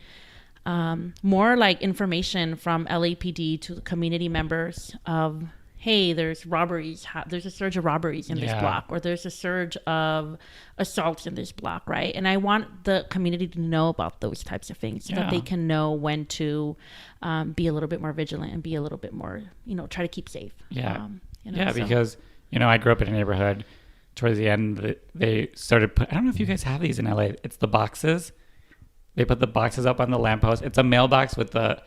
[SPEAKER 2] more like information from LAPD to the community members of, hey, there's robberies, there's a surge of robberies in this block, or there's a surge of assaults in this block, right? And I want the community to know about those types of things, so that they can know when to be a little bit more vigilant and be a little bit more, try to keep safe.
[SPEAKER 1] Because, I grew up in a neighborhood towards the end, they started I don't know if you guys have these in LA. It's the boxes. They put the boxes up on the lamppost. It's a mailbox with the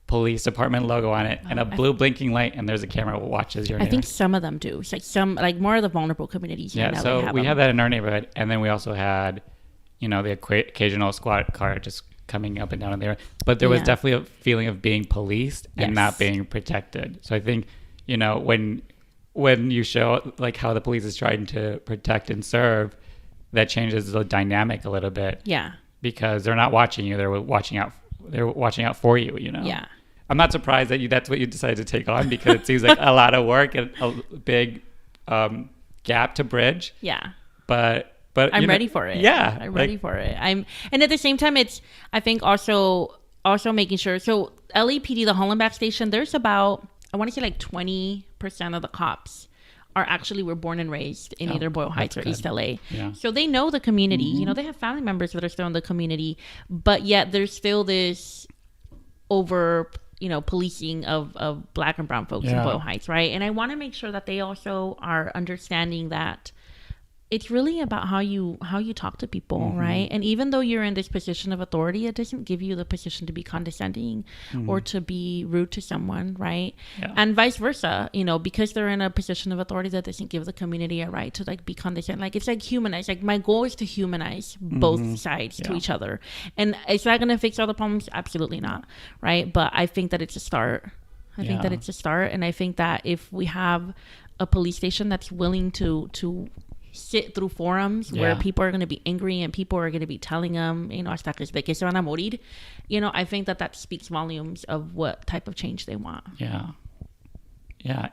[SPEAKER 1] police department logo on it and a blue blinking light, and there's a camera that watches your neighbor.
[SPEAKER 2] I think some of them do. It's like some, more of the vulnerable communities.
[SPEAKER 1] Yeah, so we have that in our neighborhood, and then we also had, the occasional squad car just coming up and down in there. But there was definitely a feeling of being policed and not being protected. So I think, when you show like how the police is trying to protect and serve, that changes the dynamic a little bit.
[SPEAKER 2] Yeah.
[SPEAKER 1] Because they're not watching you; they're watching out they're watching out for you, you know?
[SPEAKER 2] Yeah.
[SPEAKER 1] I'm not surprised that that's what you decided to take on, because it seems like a lot of work and a big gap to bridge.
[SPEAKER 2] Yeah.
[SPEAKER 1] But
[SPEAKER 2] I'm ready for it.
[SPEAKER 1] Yeah.
[SPEAKER 2] I'm ready for it. And at the same time, it's, I think also making sure, so LAPD, the Hollenbach station, there's about, I want to say like 20% of the cops were born and raised in either Boyle Heights or East LA.
[SPEAKER 1] Yeah.
[SPEAKER 2] So they know the community, you know, they have family members that are still in the community, but yet there's still this over, you know, policing of Black and brown folks in Boyle Heights, right? And I want to make sure that they also are understanding that it's really about how you talk to people, right? And even though you're in this position of authority, it doesn't give you the position to be condescending or to be rude to someone, right? Yeah. And vice versa, you know, because they're in a position of authority, that doesn't give the community a right to like be condescending. Like, it's like humanize. Like, my goal is to humanize both sides to each other. And is that going to fix all the problems? Absolutely not, right? But I think that it's a start. I think that it's a start. And I think that if we have a police station that's willing to sit through forums where people are going to be angry and people are going to be telling them, you know, hasta que se van a morir, you know, I think that speaks volumes of what type of change they want. Yeah.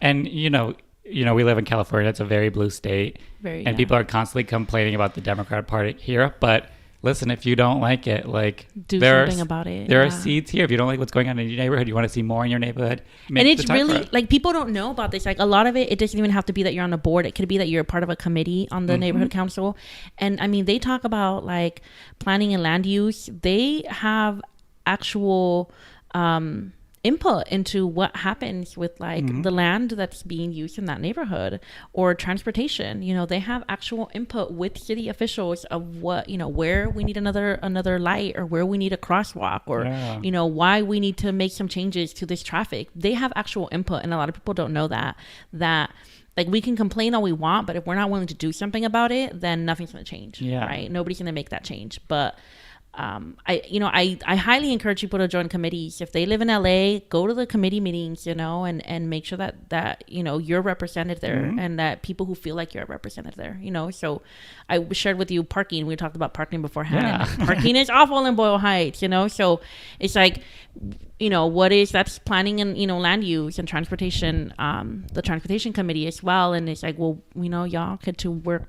[SPEAKER 2] And you know, we live in California. It's a very blue state, and people are constantly complaining about the Democratic Party here, but listen, if you don't like it, like, do something about it.
[SPEAKER 1] There are seeds here. If you don't like what's going on in your neighborhood, you want to see more in your neighborhood.
[SPEAKER 2] And it's really, like, people don't know about this. Like, a lot of it doesn't even have to be that you're on the board. It could be that you're part of a committee on the neighborhood council. And I mean, they talk about like planning and land use. They have actual input into what happens with like the land that's being used in that neighborhood, or transportation. You know, they have actual input with city officials of what, you know, where we need another light, or where we need a crosswalk, or you know, why we need to make some changes to this traffic. They have actual input, and a lot of people don't know that like, we can complain all we want, but if we're not willing to do something about it, then nothing's going to change. Right? Nobody's going to make that change. But I highly encourage people to join committees. If they live in LA, go to the committee meetings, you know, and make sure that you know, you're represented there, and that people who feel like you're represented there, you know. So I shared with you parking. We talked about parking beforehand. And parking is awful in Boyle Heights, you know. So it's like, you know, that's planning and, you know, land use and transportation, the transportation committee as well. And it's like, well, you know, y'all could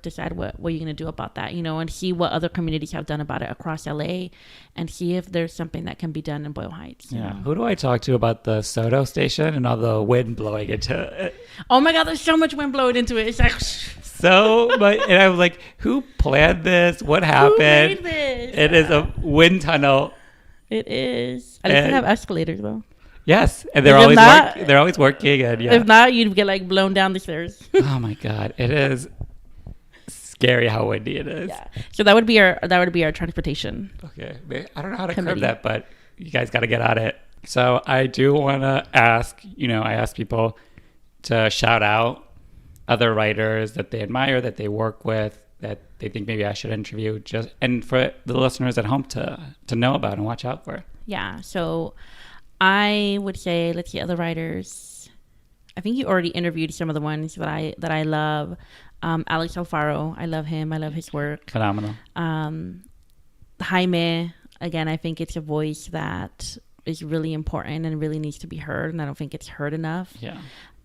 [SPEAKER 2] decide what you're going to do about that, you know, and see what other communities have done about it across LA, and see if there's something that can be done in Boyle Heights.
[SPEAKER 1] Yeah. Who do I talk to about the Soto station and all the wind blowing into it?
[SPEAKER 2] Oh my God, there's so much wind blowing into it. It's like
[SPEAKER 1] so much. And I'm like, who planned this? What happened?
[SPEAKER 2] Who made this?
[SPEAKER 1] It is a wind tunnel.
[SPEAKER 2] It is. At least they have escalators though.
[SPEAKER 1] Yes, and they're always working. And
[SPEAKER 2] if not, you'd get like blown down the stairs.
[SPEAKER 1] Oh my God, it is scary how windy it is.
[SPEAKER 2] Yeah. So that would be our transportation.
[SPEAKER 1] Okay, I don't know how to curb that, but you guys got to get on it. So I do want to ask. You know, I ask people to shout out other writers that they admire, that they work with, that they think maybe I should interview, and for the listeners at home to know about and watch out for. Yeah.
[SPEAKER 2] So I would say, let's see, other writers. I think you already interviewed some of the ones that I love. Alex Alfaro, I love him. I love his work.
[SPEAKER 1] Phenomenal.
[SPEAKER 2] Jaime, again, I think it's a voice that is really important and really needs to be heard, and I don't think it's heard enough.
[SPEAKER 1] Yeah.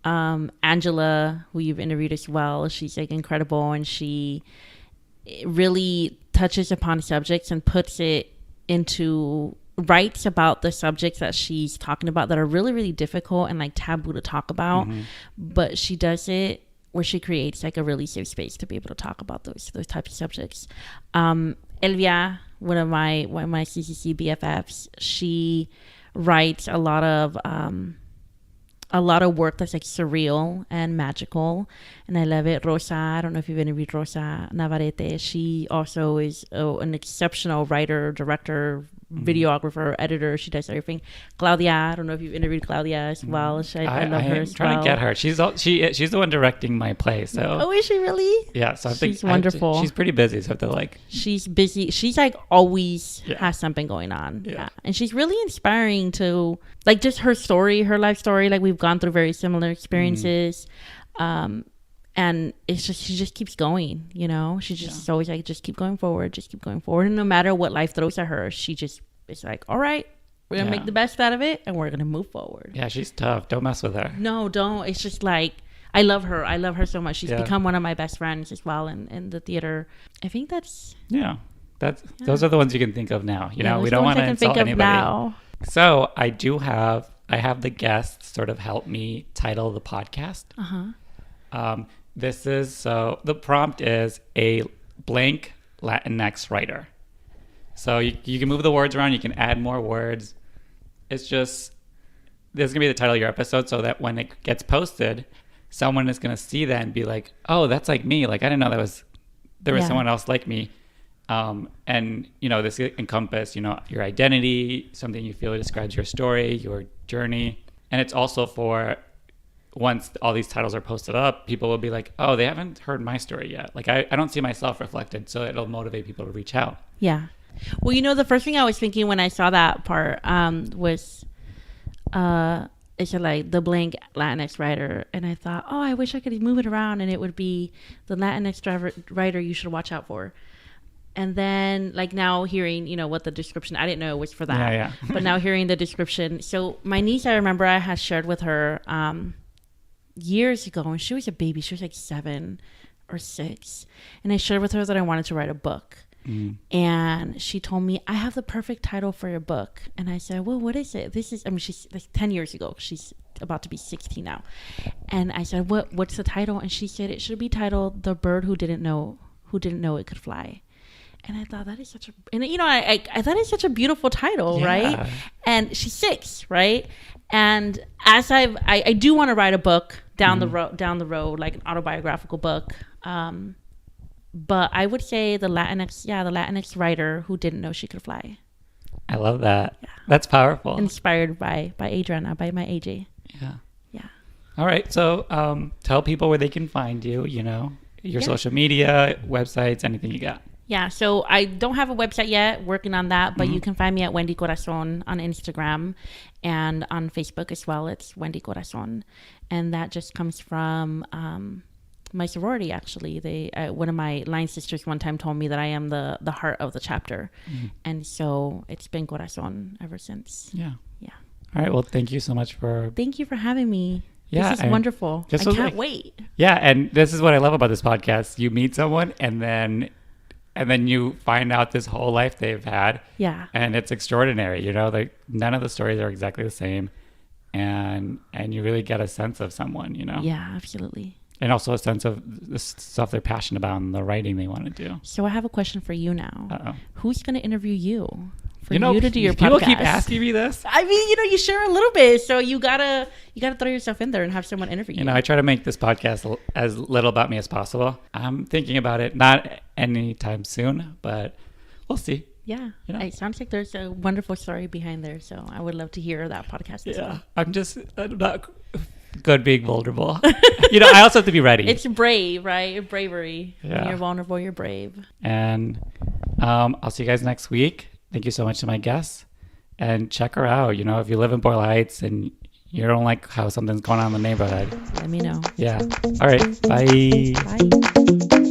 [SPEAKER 2] Angela, who you've interviewed as well, she's like incredible, and she really touches upon subjects and puts it into writes about the subjects that she's talking about that are really, really difficult and like taboo to talk about, but she does it where she creates like a really safe space to be able to talk about those types of subjects. Elvia, one of my CCC BFFs, she writes a lot of work that's like surreal and magical, and I love it. Rosa, I don't know if you've interviewed Rosa Navarrete. She also is an exceptional writer, director, videographer, editor. She does everything. Claudia, I don't know if you've interviewed Claudia as well. I love her as well.
[SPEAKER 1] I'm trying to get her. She's the one directing my play. So
[SPEAKER 2] oh, is she really?
[SPEAKER 1] Yeah. So I think
[SPEAKER 2] she's wonderful.
[SPEAKER 1] She's pretty busy. So I have to like.
[SPEAKER 2] She's busy. She's like always has something going on. Yeah. And she's really inspiring to like just her story, her life story. Like we've gone through very similar experiences. And it's just, she just keeps going, you know, she's just always like, just keep going forward. And no matter what life throws at her, she just is like, all right, We're going to make the best out of it, and we're going to move forward.
[SPEAKER 1] Yeah, she's tough. Don't mess with her.
[SPEAKER 2] No, don't. It's just like, I love her. I love her so much. She's become one of my best friends as well in the theater. I think that's...
[SPEAKER 1] Yeah. Those are the ones you can think of now. You know, we don't want to insult anybody.
[SPEAKER 2] Now.
[SPEAKER 1] So I have the guests sort of help me title the podcast. The prompt is a blank Latinx writer. So you can move the words around. You can add more words. It's just, this is going to be the title of your episode so that when it gets posted, someone is going to see that and be like, oh, that's like me. Like, I didn't know there was someone else like me. And, this encompass, your identity, something you feel describes your story, your journey. And it's also for, once all these titles are posted up, people will be like, oh, they haven't heard my story yet. Like, I don't see myself reflected. So it'll motivate people to reach out.
[SPEAKER 2] Yeah. Well, the first thing I was thinking when I saw that part was, it's like the blank Latinx writer. And I thought, oh, I wish I could move it around and it would be the Latinx writer you should watch out for. And then, like, now hearing, what the description, I didn't know it was for that.
[SPEAKER 1] Yeah.
[SPEAKER 2] But now hearing the description. So my niece, I remember I had shared with her years ago when she was a baby. She was like 7 or 6. And I shared with her that I wanted to write a book. And she told me, I have the perfect title for your book. And I said, well, what is it? She's like 10 years ago. She's about to be 16 now. And I said, what's the title? And she said, it should be titled The Bird Who Didn't Know It Could Fly. And I thought that is such a, and I thought it's such a beautiful title, right? And she's 6, right? And as I do want to write a book down the road, like an autobiographical book. But I would say the Latinx writer who didn't know she could fly.
[SPEAKER 1] I love that. Yeah. That's powerful.
[SPEAKER 2] Inspired by Adriana, by my AJ.
[SPEAKER 1] Yeah.
[SPEAKER 2] Yeah.
[SPEAKER 1] All right. So tell people where they can find you, your social media, websites, anything you got.
[SPEAKER 2] Yeah, so I don't have a website yet, working on that, but you can find me at Wendy Corazon on Instagram and on Facebook as well. It's Wendy Corazon. And that just comes from my sorority, actually. One of my line sisters one time told me that I am the heart of the chapter. And so it's been Corazon ever since.
[SPEAKER 1] Yeah.
[SPEAKER 2] Yeah.
[SPEAKER 1] All right. Well, thank you so much
[SPEAKER 2] Thank you for having me.
[SPEAKER 1] Yeah,
[SPEAKER 2] this is wonderful. I can't wait.
[SPEAKER 1] Yeah, and this is what I love about this podcast. You meet someone and then you find out this whole life they've had. Yeah. And it's extraordinary. Like none of the stories are exactly the same. And you really get a sense of someone,
[SPEAKER 2] Yeah, absolutely.
[SPEAKER 1] And also a sense of the stuff they're passionate about and the writing they want to do.
[SPEAKER 2] So I have a question for you now. Uh-oh. Who's going to interview you? For you to do your podcast.
[SPEAKER 1] People keep asking me this.
[SPEAKER 2] I mean, you share a little bit, so you gotta throw yourself in there and have someone interview you.
[SPEAKER 1] I try to make this podcast as little about me as possible. I'm thinking about it, not anytime soon, but we'll see.
[SPEAKER 2] Yeah, it sounds like there's a wonderful story behind there, so I would love to hear that podcast as well.
[SPEAKER 1] I'm not good being vulnerable. I also have to be ready.
[SPEAKER 2] It's brave, right? Bravery.
[SPEAKER 1] Yeah.
[SPEAKER 2] When you're vulnerable, you're brave.
[SPEAKER 1] And I'll see you guys next week. Thank you so much to my guests. And check her out. If you live in Boyle Heights and you don't like how something's going on in the neighborhood,
[SPEAKER 2] let me know.
[SPEAKER 1] Yeah. All right. Bye.
[SPEAKER 2] Bye.